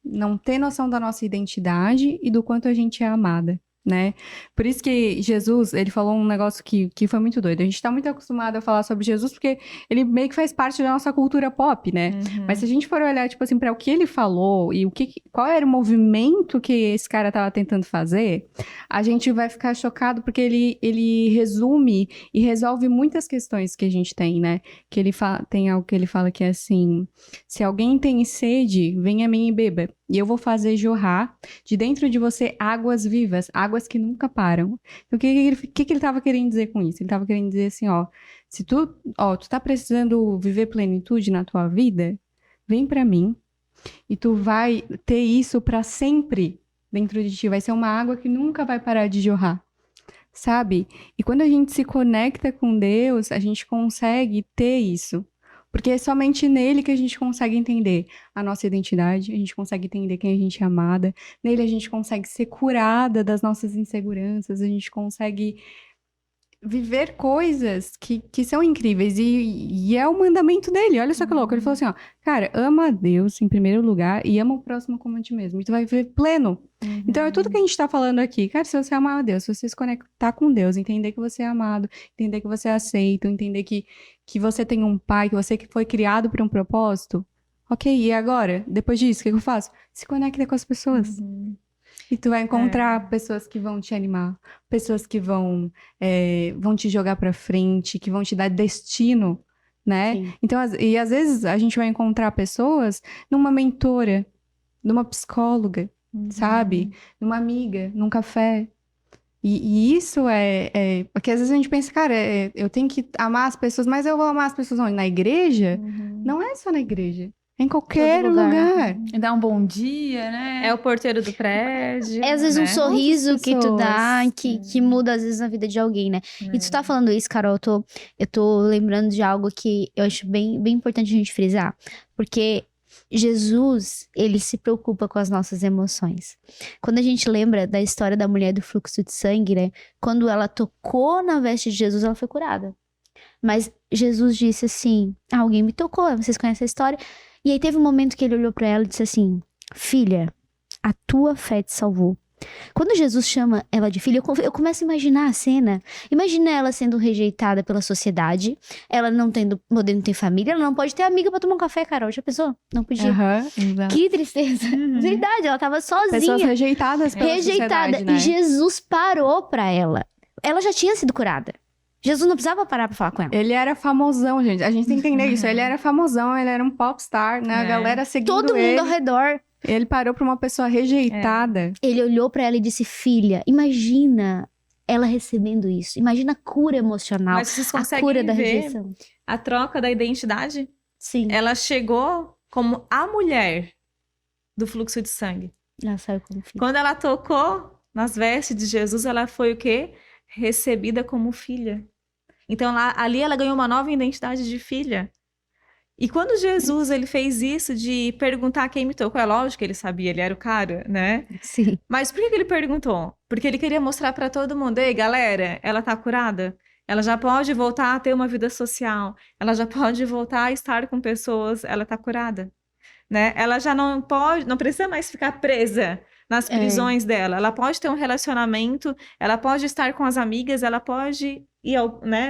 não ter noção da nossa identidade e do quanto a gente é amada. né? Por isso que Jesus, ele falou um negócio que foi muito doido. A gente tá muito acostumado a falar sobre Jesus porque ele meio que faz parte da nossa cultura pop, né? Mas se a gente for olhar, tipo assim, para o que ele falou e qual era o movimento que esse cara tava tentando fazer, a gente vai ficar chocado porque ele resume e resolve muitas questões que a gente tem, né? Que ele tem algo que ele fala que é assim: se alguém tem sede, venha a mim e beba, e eu vou fazer jorrar de dentro de você águas vivas, águas que nunca param. Então, o que ele estava querendo dizer com isso? Ele estava querendo dizer assim, ó, se tu tá precisando viver plenitude na tua vida, vem pra mim e tu vai ter isso pra sempre dentro de ti. Vai ser uma água que nunca vai parar de jorrar, sabe? E quando a gente se conecta com Deus, a gente consegue ter isso. Porque é somente nele que a gente consegue entender a nossa identidade, a gente consegue entender quem a gente é amada, nele a gente consegue ser curada das nossas inseguranças, a gente consegue viver coisas que são incríveis. E é o mandamento dele, olha só que louco. Ele falou assim, ó, cara, ama a Deus em primeiro lugar e ama o próximo como a ti mesmo. E tu vai viver pleno. Então é tudo que a gente tá falando aqui. Cara, se você amar a Deus, se você se conectar com Deus, entender que você é amado, entender que você é aceito, entender que você tem um pai, que você foi criado por um propósito. Ok, e agora? Depois disso, o que eu faço? Se conecta com as pessoas. E tu vai encontrar pessoas que vão te animar, pessoas que vão te jogar pra frente, que vão te dar destino, né? Sim. Então, e às vezes a gente vai encontrar pessoas numa mentora, numa psicóloga, sabe? Numa amiga, num café. E isso porque às vezes a gente pensa, cara, eu tenho que amar as pessoas, mas eu vou amar as pessoas onde? Na igreja? Não é só na igreja. É em qualquer Todo lugar. lugar. Dá um bom dia, né? É o porteiro do prédio. É às vezes né? um sorriso que tu dá pessoas. que muda às vezes a vida de alguém, né? E tu tá falando isso, Carol, eu tô lembrando de algo que eu acho bem, bem importante a gente frisar. Porque Jesus, ele se preocupa com as nossas emoções. Quando a gente lembra da história da mulher do fluxo de sangue, né? Quando ela tocou na veste de Jesus, ela foi curada. Mas Jesus disse assim, alguém me tocou, vocês conhecem a história? E aí teve um momento que ele olhou pra ela e disse assim, filha, a tua fé te salvou. Quando Jesus chama ela de filha, eu começo a imaginar a cena. Imagina ela sendo rejeitada pela sociedade, ela não podendo ter família, ela não pode ter amiga pra tomar um café, Carol. Já pensou? Não podia. Exato. Que tristeza. Verdade, ela tava sozinha. Pessoas rejeitadas pela sociedade, né? E Jesus parou pra ela. Ela já tinha sido curada. Jesus não precisava parar pra falar com ela. Ele era famosão, gente. A gente tem que entender isso. Ele era famosão, ele era um popstar, né? A galera seguindo Todo ele. mundo ao redor. Ele parou pra uma pessoa rejeitada. Ele olhou pra ela e disse, filha, imagina ela recebendo isso. Imagina a cura emocional. Mas vocês A conseguem cura da ver rejeição. a troca da identidade? Sim. Ela chegou como a mulher do fluxo de sangue. Ela saiu como filha. Quando ela tocou nas vestes de Jesus, ela foi o quê? Recebida como filha. Então, ali ela ganhou uma nova identidade de filha. E quando Jesus ele fez isso de perguntar quem me tocou, é lógico que ele sabia, ele era o cara, né? Sim. Mas por que ele perguntou? Porque ele queria mostrar pra todo mundo, ei, galera, ela tá curada? Ela já pode voltar a ter uma vida social, ela já pode voltar a estar com pessoas, ela tá curada, né? Ela já não precisa mais ficar presa nas prisões dela, ela pode ter um relacionamento, ela pode estar com as amigas, ela pode ir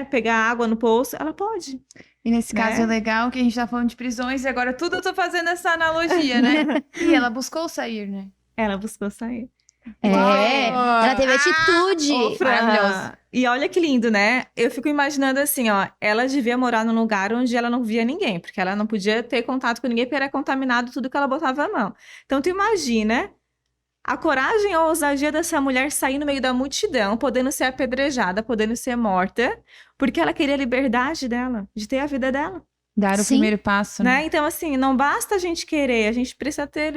pegar água no poço, ela pode. E nesse caso é legal que a gente tá falando de prisões e agora tudo eu tô fazendo essa analogia, né? E ela buscou sair, né? Ela buscou sair. Ela teve atitude. Ô, Fran, Maravilhoso. E olha que lindo, né? Eu fico imaginando assim, ó, ela devia morar num lugar onde ela não via ninguém, porque ela não podia ter contato com ninguém, porque era contaminado tudo que ela botava a mão. Então tu imagina a coragem ou a ousadia dessa mulher sair no meio da multidão, podendo ser apedrejada, podendo ser morta, porque ela queria a liberdade dela, de ter a vida dela. Dar o Sim. primeiro passo, né? Então, assim, não basta a gente querer, a gente precisa ter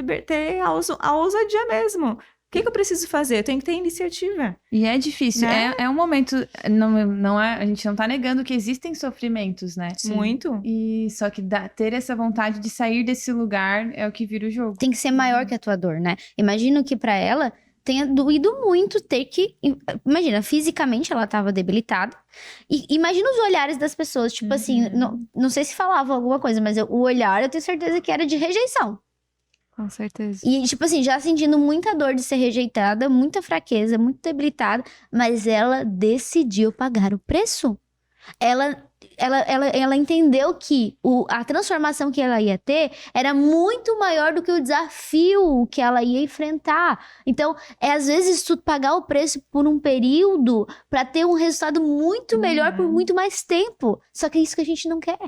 a ousadia mesmo. O que eu preciso fazer? Eu tenho que ter iniciativa. E é difícil, Né? é um momento, a gente não tá negando que existem sofrimentos, né? Muito. E só que ter essa vontade de sair desse lugar é o que vira o jogo. Tem que ser maior que a tua dor, né? Imagino que pra ela tenha doído muito ter que... Imagina, fisicamente ela tava debilitada. E imagina os olhares das pessoas. Tipo assim, não sei se falava alguma coisa, mas o olhar eu tenho certeza que era de rejeição. Com certeza. E, tipo assim, já sentindo muita dor de ser rejeitada, muita fraqueza, muito debilitada, mas ela decidiu pagar o preço. Ela entendeu que a transformação que ela ia ter era muito maior do que o desafio que ela ia enfrentar. Então, às vezes tu pagar o preço por um período para ter um resultado muito melhor por muito mais tempo. Só que é isso que a gente não quer.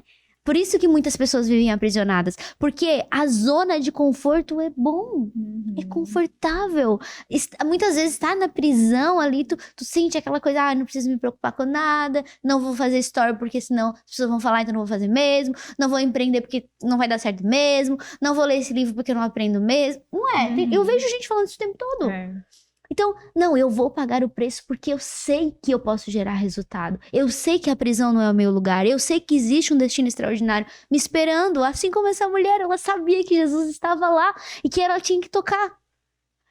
Por isso que muitas pessoas vivem aprisionadas. Porque a zona de conforto é bom. É confortável. Muitas vezes tá na prisão ali, tu sente aquela coisa, não preciso me preocupar com nada, não vou fazer story porque senão as pessoas vão falar, então não vou fazer mesmo, não vou empreender porque não vai dar certo mesmo, não vou ler esse livro porque eu não aprendo mesmo. Não é? Eu vejo gente falando isso o tempo todo. Então, não, eu vou pagar o preço porque eu sei que eu posso gerar resultado. Eu sei que a prisão não é o meu lugar. Eu sei que existe um destino extraordinário me esperando. Assim como essa mulher, ela sabia que Jesus estava lá e que ela tinha que tocar.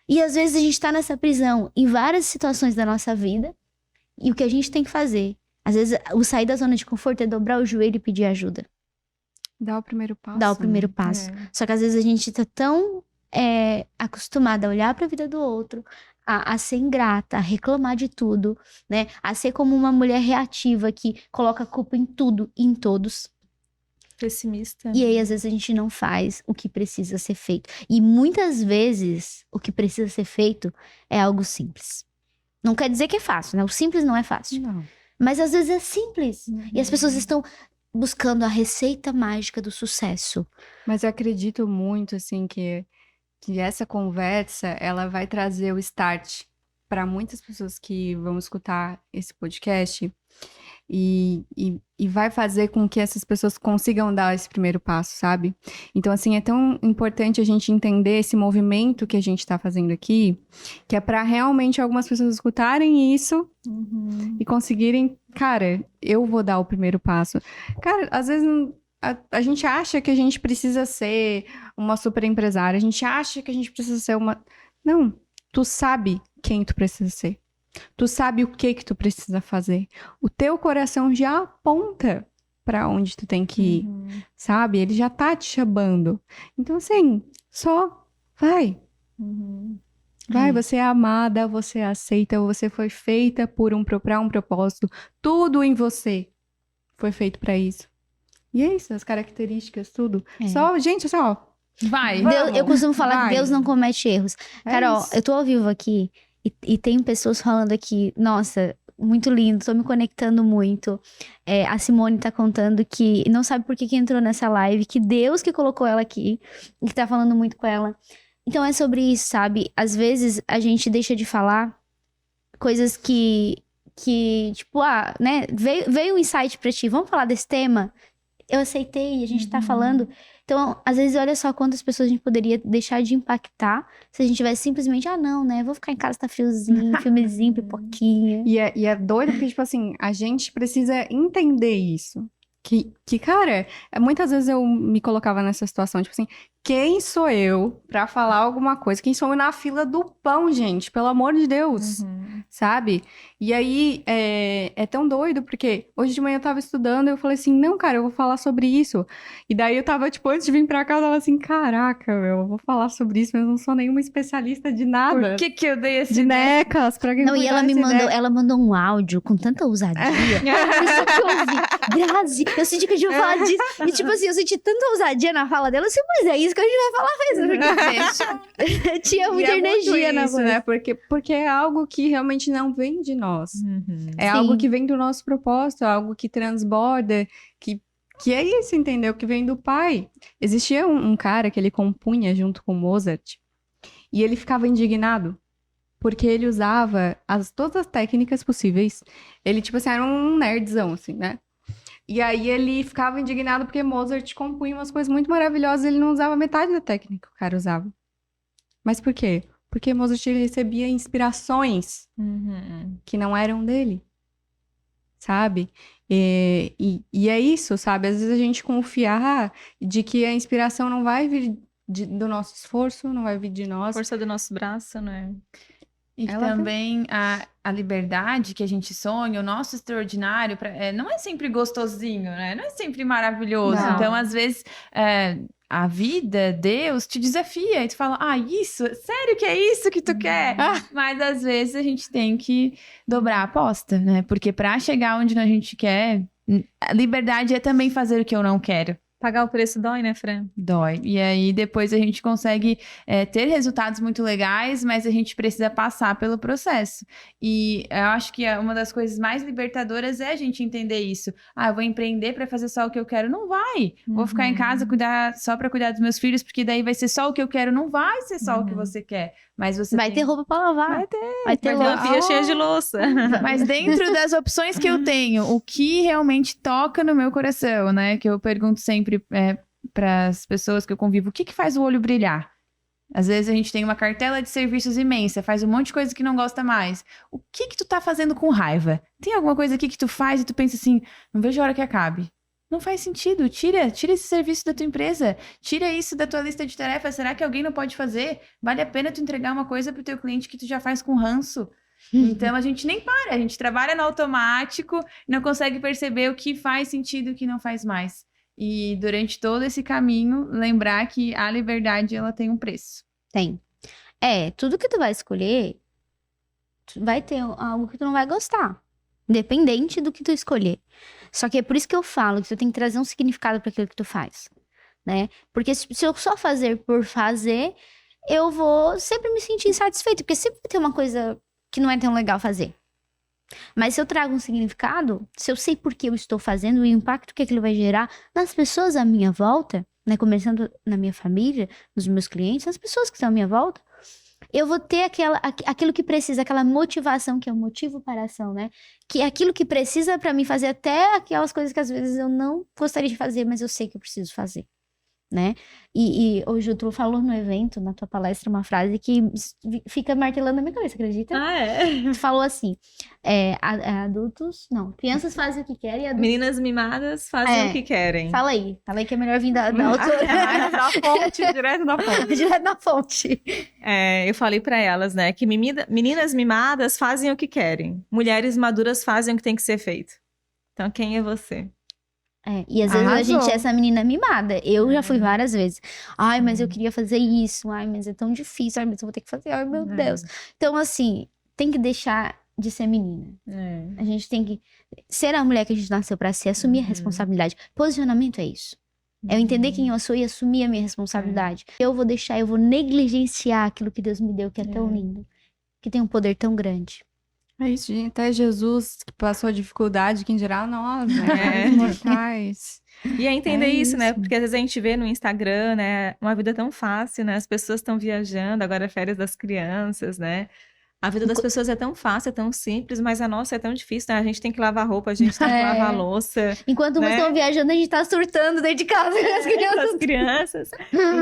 E às vezes a gente tá nessa prisão em várias situações da nossa vida. E o que a gente tem que fazer? Às vezes, o sair da zona de conforto é dobrar o joelho e pedir ajuda. Dá o primeiro passo. Dar o primeiro passo. Só que às vezes a gente tá tão acostumada a olhar pra vida do outro, a ser ingrata, a reclamar de tudo, né? A ser como uma mulher reativa que coloca a culpa em tudo e em todos. Pessimista. E aí, às vezes, a gente não faz o que precisa ser feito. E muitas vezes, o que precisa ser feito é algo simples. Não quer dizer que é fácil, né? O simples não é fácil. Não. Mas às vezes é simples. E as pessoas estão buscando a receita mágica do sucesso. Mas eu acredito muito, assim, que essa conversa, ela vai trazer o start para muitas pessoas que vão escutar esse podcast e vai fazer com que essas pessoas consigam dar esse primeiro passo, sabe? Então, assim, é tão importante a gente entender esse movimento que a gente tá fazendo aqui, que é para realmente algumas pessoas escutarem isso e conseguirem, cara, eu vou dar o primeiro passo. Cara, às vezes a gente acha que a gente precisa ser uma super empresária, a gente acha que a gente precisa ser uma... Não, tu sabe quem tu precisa ser. Tu sabe o que tu precisa fazer. O teu coração já aponta pra onde tu tem que ir, sabe? Ele já tá te chamando. Então, assim, só vai. Vai, você é amada, você é aceita, você foi feita pra um propósito. Tudo em você foi feito pra isso. E é isso, as características, tudo. Só, gente, só... Vai. Eu costumo falar que vai. Deus não comete erros. Carol, isso. eu tô ao vivo aqui e tem pessoas falando aqui, nossa, muito lindo, tô me conectando muito. A Simone tá contando que não sabe por que entrou nessa live, que Deus que colocou ela aqui e que tá falando muito com ela. Então é sobre isso, sabe? Às vezes a gente deixa de falar coisas que tipo, né? Veio um insight pra ti, vamos falar desse tema? Eu aceitei, a gente tá falando. Então, às vezes, olha só quantas pessoas a gente poderia deixar de impactar se a gente tivesse simplesmente, não, né? Vou ficar em casa, tá friozinho, filmezinho, pipoquinha. E é doido porque, tipo assim, a gente precisa entender isso. Que, cara, muitas vezes eu me colocava nessa situação, tipo assim, quem sou eu pra falar alguma coisa? Quem sou eu na fila do pão, gente? Pelo amor de Deus, sabe? E aí, é tão doido, porque hoje de manhã eu tava estudando e eu falei assim, não, cara, eu vou falar sobre isso. E daí eu tava, tipo, antes de vir pra cá, eu tava assim, caraca, eu vou falar sobre isso, mas eu não sou nenhuma especialista de nada. Por que eu dei esse De necas, pra quem Não, e ela mandou um áudio com tanta ousadia. Isso que eu ouvi. Grazi, eu senti que a gente ia falar disso. E tipo assim, eu senti tanta ousadia na fala dela. Eu disse, mas é isso que a gente vai falar mesmo. Tinha muita energia na isso, voz. né? Porque é algo que realmente não vem de nós. É Sim. algo que vem do nosso propósito, é algo que transborda, que é isso, entendeu? Que vem do Pai. Existia um cara que ele compunha junto com Mozart e ele ficava indignado porque ele usava todas as técnicas possíveis. Ele, tipo assim, era um nerdzão, assim, né? E aí ele ficava indignado porque Mozart compunha umas coisas muito maravilhosas e ele não usava metade da técnica que o cara usava. Mas por quê? Porque Mozart recebia inspirações que não eram dele, sabe? E é isso, sabe? Às vezes a gente confiar de que a inspiração não vai vir do nosso esforço, não vai vir de nós. Força do nosso braço, né? E também a liberdade que a gente sonha, o nosso extraordinário, não é sempre gostosinho, né? Não é sempre maravilhoso. Não. Então, às vezes, a vida, Deus, te desafia. E tu fala, isso? Sério que é isso que tu quer? Mas às vezes a gente tem que dobrar a aposta, né? Porque pra chegar onde a gente quer, a liberdade é também fazer o que eu não quero. Pagar o preço dói, né, Fran? Dói. E aí depois a gente consegue ter resultados muito legais, mas a gente precisa passar pelo processo. E eu acho que uma das coisas mais libertadoras é a gente entender isso. Eu vou empreender para fazer só o que eu quero. Não vai. Vou ficar em casa só para cuidar dos meus filhos, porque daí vai ser só o que eu quero. Não vai ser só o que você quer. Mas você Vai ter roupa pra lavar. Vai ter uma louça. pia cheia de louça. Mas dentro das opções que eu tenho, o que realmente toca no meu coração, né? Que eu pergunto sempre para as pessoas que eu convivo, o que faz o olho brilhar? Às vezes a gente tem uma cartela de serviços imensa, faz um monte de coisa que não gosta mais. O que tu tá fazendo com raiva? Tem alguma coisa aqui que tu faz e tu pensa assim, não vejo a hora que acabe. Não faz sentido. Tira esse serviço da tua empresa. Tira isso da tua lista de tarefas. Será que alguém não pode fazer? Vale a pena tu entregar uma coisa pro teu cliente que tu já faz com ranço. Então a gente nem para. A gente trabalha no automático e não consegue perceber o que faz sentido e o que não faz mais. E durante todo esse caminho, lembrar que a liberdade, ela tem um preço. Tem. Tudo que tu vai escolher, vai ter algo que tu não vai gostar. Independente do que tu escolher. Só que é por isso que eu falo que tu tem que trazer um significado para aquilo que tu faz, né? Porque se eu só fazer por fazer, eu vou sempre me sentir insatisfeito, porque sempre vai ter uma coisa que não é tão legal fazer. Mas se eu trago um significado, se eu sei por que eu estou fazendo, o impacto que aquilo vai gerar nas pessoas à minha volta, né? Começando na minha família, nos meus clientes, nas pessoas que estão à minha volta, eu vou ter aquilo que precisa, aquela motivação, que é o motivo para a ação, né? Que é aquilo que precisa para mim fazer até aquelas coisas que às vezes eu não gostaria de fazer, mas eu sei que eu preciso fazer, né? E hoje tu falou no evento, na tua palestra, uma frase que fica martelando na minha cabeça, acredita? Tu falou assim, crianças fazem o que querem e adultos... Meninas mimadas fazem o que querem. Fala aí que é melhor vir da autora. Da fonte, direto da fonte. Direto da fonte. Eu falei pra elas, né, que meninas mimadas fazem o que querem. Mulheres maduras fazem o que tem que ser feito. Então, quem é você? E às vezes a gente é essa menina mimada. Eu já fui várias vezes. Ai, mas eu queria fazer isso. Ai, mas é tão difícil. Ai, mas eu vou ter que fazer. Ai, meu Deus. Então, assim, tem que deixar de ser menina. A gente tem que ser a mulher que a gente nasceu pra ser, assumir a responsabilidade. Posicionamento é isso. É eu entender quem eu sou e assumir a minha responsabilidade. Eu vou negligenciar aquilo que Deus me deu, que é tão lindo. Que tem um poder tão grande. É isso, gente. Até Jesus que passou a dificuldade, quem dirá nós, né? Mortais. E é entender isso, né? Porque às vezes a gente vê no Instagram, né? Uma vida tão fácil, né? As pessoas estão viajando, agora é férias das crianças, né? A vida das pessoas é tão fácil, é tão simples, mas a nossa é tão difícil, né? A gente tem que lavar roupa, a gente tem que lavar a louça. Enquanto umas estão viajando, a gente tá surtando dentro de casa com as crianças.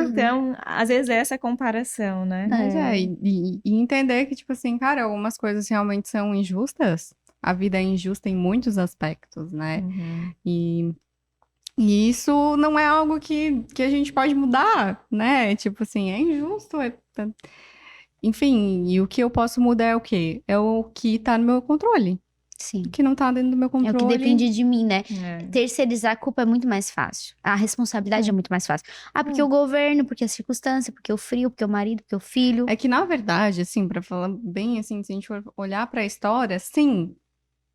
Então, às vezes é essa comparação, né? Mas e entender que, tipo assim, cara, algumas coisas realmente são injustas. A vida é injusta em muitos aspectos, né? E isso não é algo que a gente pode mudar, né? Tipo assim, é injusto, Enfim, e o que eu posso mudar é o quê? É o que tá no meu controle. Sim. O que não tá dentro do meu controle. É o que depende de mim, né? Terceirizar a culpa é muito mais fácil. A responsabilidade é muito mais fácil. Porque o governo, porque a circunstância, porque o frio, porque o marido, porque o filho. É que, na verdade, assim, pra falar bem assim, se a gente for olhar pra história, sim,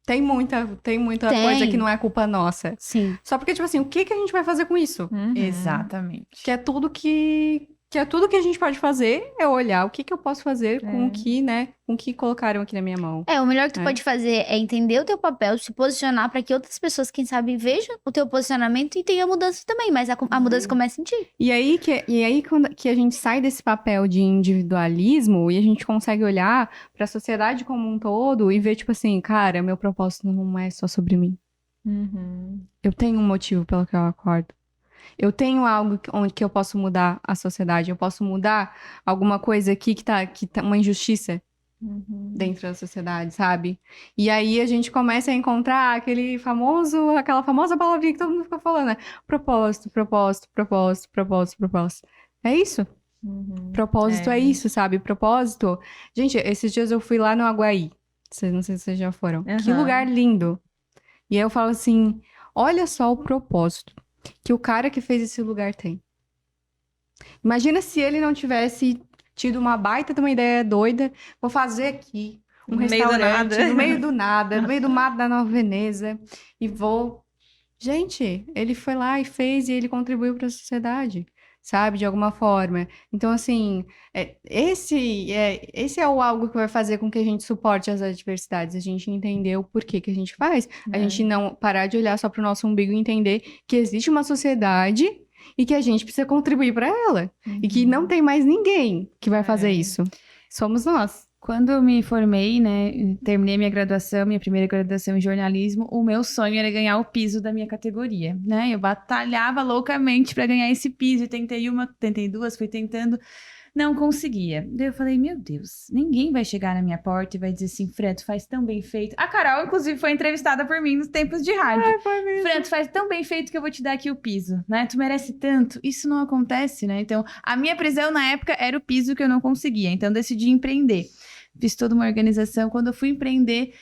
tem muita coisa que não é culpa nossa. Sim. Só porque, tipo assim, o que a gente vai fazer com isso? Exatamente. Que é tudo que a gente pode fazer, é olhar o que eu posso fazer com o que, né, com o que colocaram aqui na minha mão. O melhor que tu pode fazer é entender o teu papel, se posicionar para que outras pessoas, quem sabe, vejam o teu posicionamento e tenham mudança também, mas a mudança começa em ti. E aí quando a gente sai desse papel de individualismo e a gente consegue olhar para a sociedade como um todo e ver, tipo assim, cara, meu propósito não é só sobre mim. Eu tenho um motivo pelo que eu acordo. Eu tenho algo que eu posso mudar a sociedade. Eu posso mudar alguma coisa aqui que tá uma injustiça dentro da sociedade, sabe? E aí a gente começa a encontrar aquela famosa palavrinha que todo mundo fica falando, né? Propósito. É isso. Propósito é isso, sabe? Propósito. Gente, esses dias eu fui lá no Aguaí. Não sei se vocês já foram. Que lugar lindo. E aí eu falo assim, olha só o propósito que o cara que fez esse lugar tem. Imagina se ele não tivesse tido uma baita de uma ideia doida, vou fazer aqui um No meio do restaurante nada. no meio do nada, no meio do mato da Nova Veneza, e vou... Gente, ele foi lá e fez, e ele contribuiu para a sociedade, sabe, de alguma forma. Então, assim, esse é o algo que vai fazer com que a gente suporte as adversidades, a gente entender o porquê que a gente faz, a gente não parar de olhar só para o nosso umbigo e entender que existe uma sociedade e que a gente precisa contribuir para ela, e que não tem mais ninguém que vai fazer isso. Somos nós. Quando eu me formei, né, terminei minha graduação, minha primeira graduação em jornalismo, o meu sonho era ganhar o piso da minha categoria, né? Eu batalhava loucamente para ganhar esse piso, e tentei uma, tentei duas, fui tentando, não conseguia. Daí eu falei, meu Deus, ninguém vai chegar na minha porta e vai dizer assim, Fran, tu faz tão bem feito. A Carol, inclusive, foi entrevistada por mim nos tempos de rádio. Fran, tu faz tão bem feito que eu vou te dar aqui o piso, né? Tu merece tanto. Isso não acontece, né? Então, a minha prisão na época era o piso que eu não conseguia, então decidi empreender. Fiz toda uma organização. Quando eu fui empreender,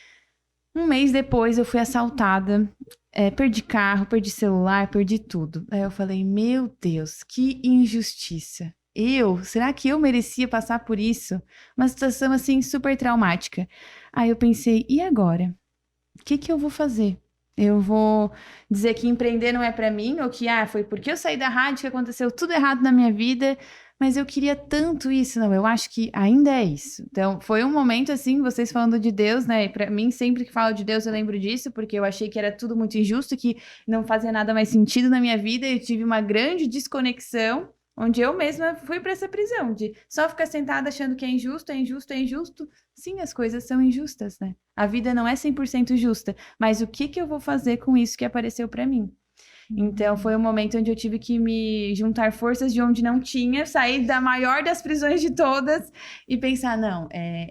um mês depois eu fui assaltada. Perdi carro, perdi celular, perdi tudo. Aí eu falei, meu Deus, que injustiça. Será que eu merecia passar por isso? Uma situação assim super traumática. Aí eu pensei, e agora? O que eu vou fazer? Eu vou dizer que empreender não é pra mim, ou que foi porque eu saí da rádio que aconteceu tudo errado na minha vida, mas eu queria tanto isso. Não, eu acho que ainda é isso. Então, foi um momento assim, vocês falando de Deus, né? E pra mim, sempre que falo de Deus, eu lembro disso, porque eu achei que era tudo muito injusto, que não fazia nada mais sentido na minha vida, e eu tive uma grande desconexão, onde eu mesma fui para essa prisão, de só ficar sentada achando que é injusto, é injusto, é injusto. Sim, as coisas são injustas, né? A vida não é 100% justa, mas o que eu vou fazer com isso que apareceu para mim? Então, foi um momento onde eu tive que me juntar forças de onde não tinha, sair da maior das prisões de todas e pensar, não,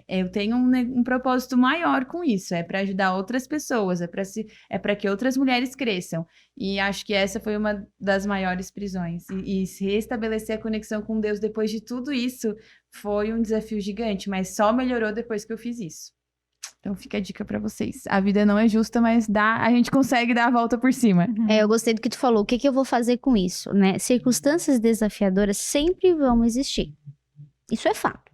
eu tenho um propósito maior com isso, é para ajudar outras pessoas, é para que outras mulheres cresçam. E acho que essa foi uma das maiores prisões. E se restabelecer a conexão com Deus depois de tudo isso foi um desafio gigante, mas só melhorou depois que eu fiz isso. Então fica a dica pra vocês. A vida não é justa, mas a gente consegue dar a volta por cima. Eu gostei do que tu falou. O que eu vou fazer com isso, né? Circunstâncias desafiadoras sempre vão existir. Isso é fato.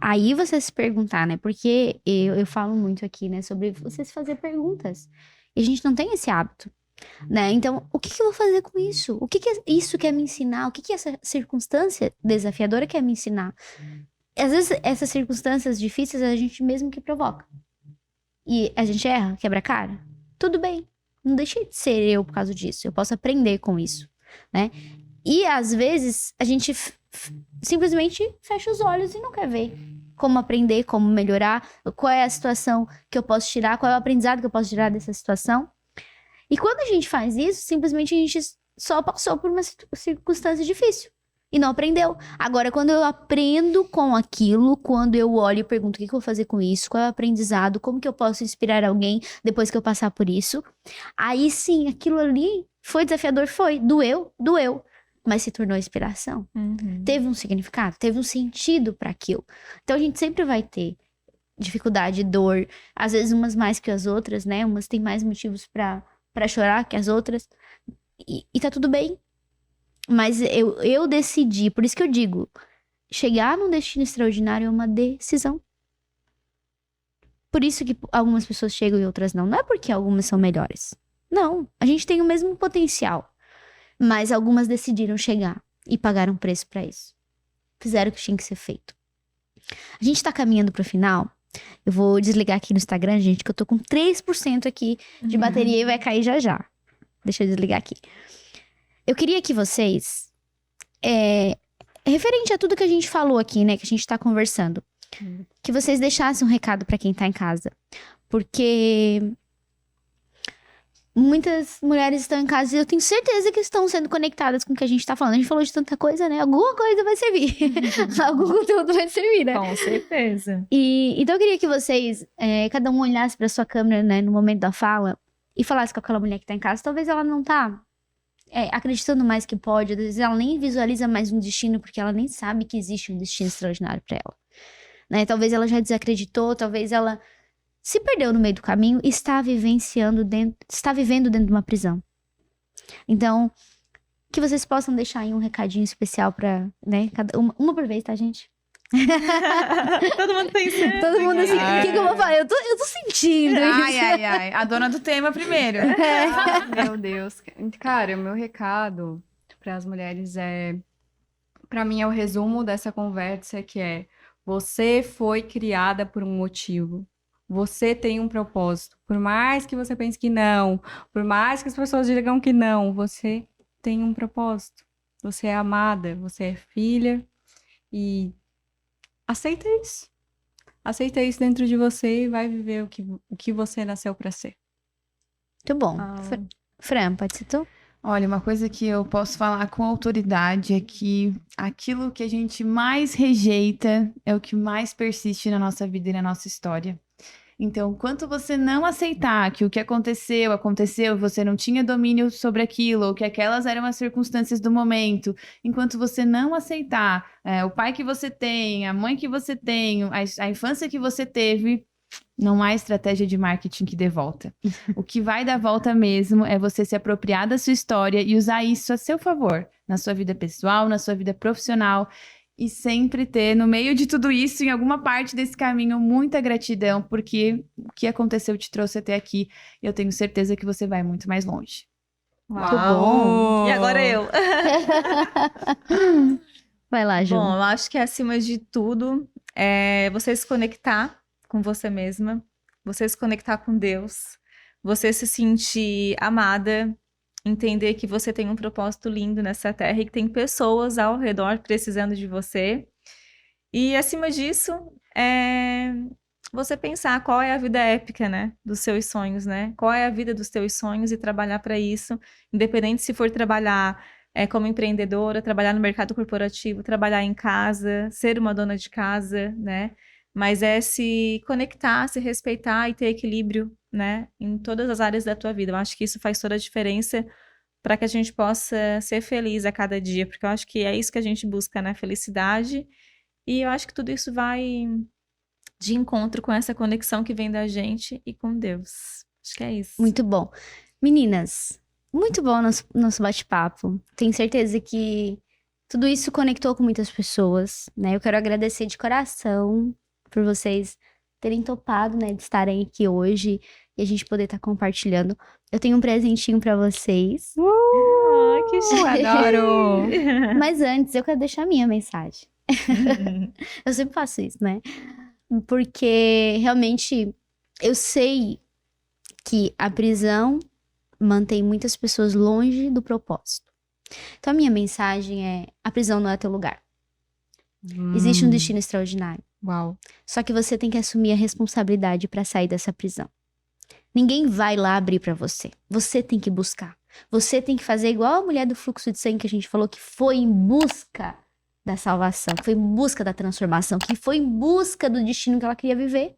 Aí você se perguntar, né? Porque eu falo muito aqui, né? Sobre você se fazer perguntas. E a gente não tem esse hábito, né? Então, o que eu vou fazer com isso? O que isso quer me ensinar? O que essa circunstância desafiadora quer me ensinar? Às vezes, essas circunstâncias difíceis, a gente mesmo que provoca. E a gente erra, quebra a cara. Tudo bem. Não deixei de ser eu por causa disso. Eu posso aprender com isso, né? E, às vezes, a gente simplesmente fecha os olhos e não quer ver como aprender, como melhorar, qual é a situação que eu posso tirar, qual é o aprendizado que eu posso tirar dessa situação. E quando a gente faz isso, simplesmente a gente só passou por uma circunstância difícil. E não aprendeu. Agora, quando eu aprendo com aquilo, quando eu olho e pergunto o que eu vou fazer com isso, qual é o aprendizado, como que eu posso inspirar alguém depois que eu passar por isso, aí sim, aquilo ali foi desafiador, doeu, mas se tornou inspiração. Teve um significado, teve um sentido para aquilo. Então, a gente sempre vai ter dificuldade, dor, às vezes umas mais que as outras, né? Umas têm mais motivos para chorar que as outras, e tá tudo bem. Mas eu decidi, por isso que eu digo, chegar num destino extraordinário é uma decisão. Por isso que algumas pessoas chegam e outras não. Não é porque algumas são melhores. Não, a gente tem o mesmo potencial. Mas algumas decidiram chegar e pagaram um preço pra isso. Fizeram o que tinha que ser feito. A gente tá caminhando pro final. Eu vou desligar aqui no Instagram, gente, que eu tô com 3% aqui de bateria e vai cair já já. Deixa eu desligar aqui. Eu queria que vocês, referente a tudo que a gente falou aqui, né, que a gente tá conversando, que vocês deixassem um recado pra quem tá em casa. Porque muitas mulheres estão em casa e eu tenho certeza que estão sendo conectadas com o que a gente tá falando. A gente falou de tanta coisa, né? Alguma coisa vai servir. Algum conteúdo vai servir, né? Com certeza. Então eu queria que vocês, cada um olhasse pra sua câmera, né, no momento da fala e falasse com aquela mulher que tá em casa. Talvez ela não tá acreditando mais que pode, às vezes ela nem visualiza mais um destino, porque ela nem sabe que existe um destino extraordinário pra ela, né? Talvez ela já desacreditou, talvez ela se perdeu no meio do caminho e está vivendo dentro de uma prisão. Então, que vocês possam deixar aí um recadinho especial pra, né, uma por vez, tá, gente? Todo mundo pensando. Todo mundo assim, o que eu vou falar? Eu tô sentindo isso. Ai. A dona do tema primeiro. Meu Deus. Cara, o meu recado para as mulheres para mim é o resumo dessa conversa, que é: você foi criada por um motivo. Você tem um propósito. Por mais que você pense que não, por mais que as pessoas digam que não, você tem um propósito. Você é amada, você é filha e aceita isso. Aceita isso dentro de você e vai viver o que você nasceu para ser. Muito bom. Ah. Fran, pode ser tu? Olha, uma coisa que eu posso falar com autoridade é que aquilo que a gente mais rejeita é o que mais persiste na nossa vida e na nossa história. Então, enquanto você não aceitar que o que aconteceu, você não tinha domínio sobre aquilo, ou que aquelas eram as circunstâncias do momento, enquanto você não aceitar o pai que você tem, a mãe que você tem, a infância que você teve, não há estratégia de marketing que dê volta. O que vai dar volta mesmo é você se apropriar da sua história e usar isso a seu favor, na sua vida pessoal, na sua vida profissional, e sempre ter, no meio de tudo isso, em alguma parte desse caminho, muita gratidão, porque o que aconteceu te trouxe até aqui, e eu tenho certeza que você vai muito mais longe. Muito bom. E agora eu. Vai lá, Ju. Bom, eu acho que acima de tudo é você se conectar com você mesma, você se conectar com Deus, você se sentir amada, entender que você tem um propósito lindo nessa terra e que tem pessoas ao redor precisando de você. E acima disso, você pensar qual é a vida épica, né, dos seus sonhos, né? Qual é a vida dos teus sonhos e trabalhar para isso, independente se for trabalhar como empreendedora, trabalhar no mercado corporativo, trabalhar em casa, ser uma dona de casa, né? Mas é se conectar, se respeitar e ter equilíbrio, né, em todas as áreas da tua vida. Eu acho que isso faz toda a diferença para que a gente possa ser feliz a cada dia, porque eu acho que é isso que a gente busca, né, felicidade. E eu acho que tudo isso vai de encontro com essa conexão que vem da gente e com Deus. Acho que é isso. Muito bom. Meninas, muito bom nosso bate-papo. Tenho certeza que tudo isso conectou com muitas pessoas, né? Eu quero agradecer de coração por vocês terem topado, né, de estarem aqui hoje e a gente poder estar compartilhando. Eu tenho um presentinho pra vocês. Que chique! Adoro! Mas antes, eu quero deixar a minha mensagem. Eu sempre faço isso, né? Porque realmente eu sei que a prisão mantém muitas pessoas longe do propósito. Então a minha mensagem é: a prisão não é teu lugar. Existe um destino extraordinário. Uau. Só que você tem que assumir a responsabilidade para sair dessa prisão. Ninguém vai lá abrir para você. Você tem que buscar. Você tem que fazer igual a mulher do fluxo de sangue que a gente falou, que foi em busca da salvação, que foi em busca da transformação, que foi em busca do destino que ela queria viver.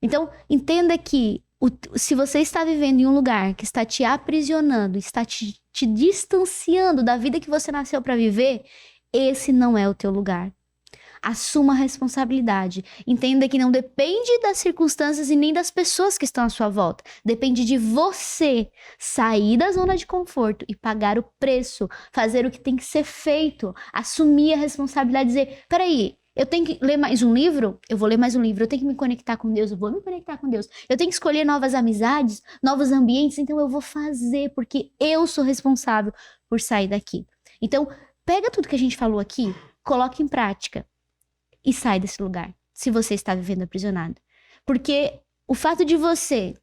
Então, entenda que se você está vivendo em um lugar que está te aprisionando, está te distanciando da vida que você nasceu para viver, esse não é o teu lugar. Assuma a responsabilidade. Entenda que não depende das circunstâncias e nem das pessoas que estão à sua volta. Depende de você sair da zona de conforto e pagar o preço, fazer o que tem que ser feito, assumir a responsabilidade, dizer: peraí, eu tenho que ler mais um livro? Eu vou ler mais um livro. Eu tenho que me conectar com Deus? Eu vou me conectar com Deus. Eu tenho que escolher novas amizades, novos ambientes? Então eu vou fazer, porque eu sou responsável por sair daqui. Então, pega tudo que a gente falou aqui, coloca em prática e sai desse lugar, se você está vivendo aprisionado. Porque o fato de você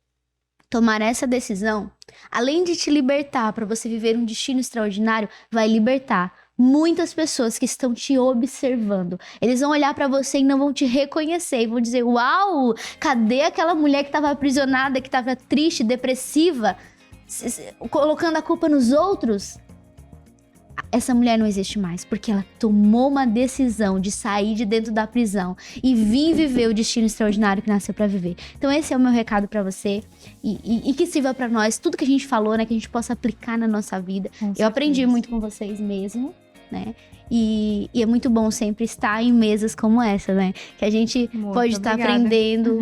tomar essa decisão, além de te libertar para você viver um destino extraordinário, vai libertar muitas pessoas que estão te observando. Eles vão olhar para você e não vão te reconhecer e vão dizer: uau, cadê aquela mulher que estava aprisionada, que estava triste, depressiva, colocando a culpa nos outros? Essa mulher não existe mais, porque ela tomou uma decisão de sair de dentro da prisão e vir viver o destino extraordinário que nasceu para viver. Então esse é o meu recado para você e que sirva para nós, tudo que a gente falou, né, que a gente possa aplicar na nossa vida. Eu aprendi muito com vocês mesmo, né? E é muito bom sempre estar em mesas como essa, né? Que a gente Muito pode estar obrigada. aprendendo,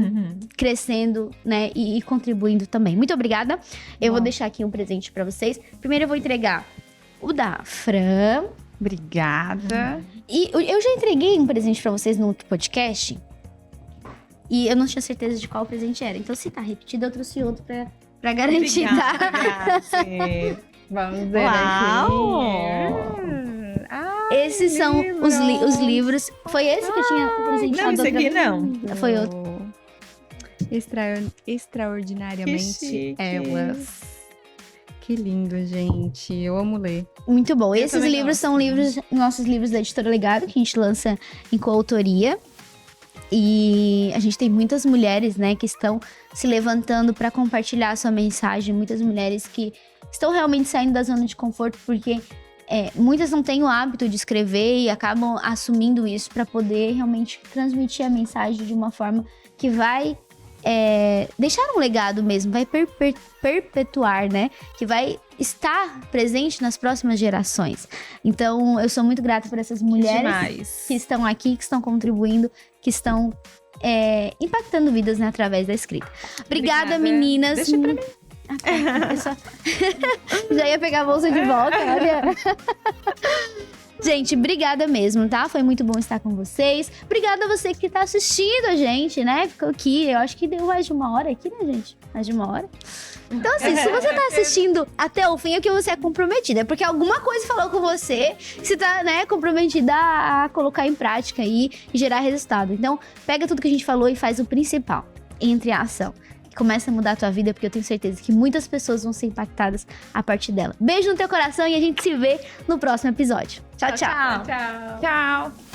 crescendo, né? E contribuindo também. Muito obrigada. Eu vou deixar aqui um presente para vocês. Primeiro eu vou entregar o da Fran. Obrigada. E eu já entreguei um presente pra vocês no outro podcast. E eu não tinha certeza de qual presente era. Então, se tá repetido, eu trouxe outro pra garantir, tá? Grazi. Vamos ver Uau! aqui. Esses são os livros. Foi esse que eu tinha presenteado? Não, isso aqui outra não. vez? Foi outro. Extraordinariamente Que chique. Elas. Que lindo, gente. Eu amo ler. Muito bom. Eu Esses também livros gosto. são nossos livros da Editora Legado, que a gente lança em coautoria. E a gente tem muitas mulheres, né, que estão se levantando para compartilhar a sua mensagem. Muitas mulheres que estão realmente saindo da zona de conforto, porque muitas não têm o hábito de escrever e acabam assumindo isso para poder realmente transmitir a mensagem de uma forma que vai deixar um legado mesmo, vai perpetuar, né? Que vai estar presente nas próximas gerações. Então, eu sou muito grata por essas mulheres Demais. que estão aqui, que estão contribuindo, que estão impactando vidas, né, através da escrita. Obrigada, meninas. Deixa pra mim. Eu só- Já ia pegar a bolsa de volta, olha. Gente, obrigada mesmo, tá? Foi muito bom estar com vocês. Obrigada a você que tá assistindo a gente, né? Ficou aqui, eu acho que deu mais de uma hora aqui, né, gente? Mais de uma hora. Então, assim, se você tá assistindo até o fim, é que você é comprometida. É porque alguma coisa falou com você, que você tá, né, comprometida a colocar em prática aí e gerar resultado. Então, pega tudo que a gente falou e faz o principal. Entre a ação. Começa a mudar a tua vida, porque eu tenho certeza que muitas pessoas vão ser impactadas a partir dela. Beijo no teu coração e a gente se vê no próximo episódio. Tchau, tchau. Tchau. Tchau.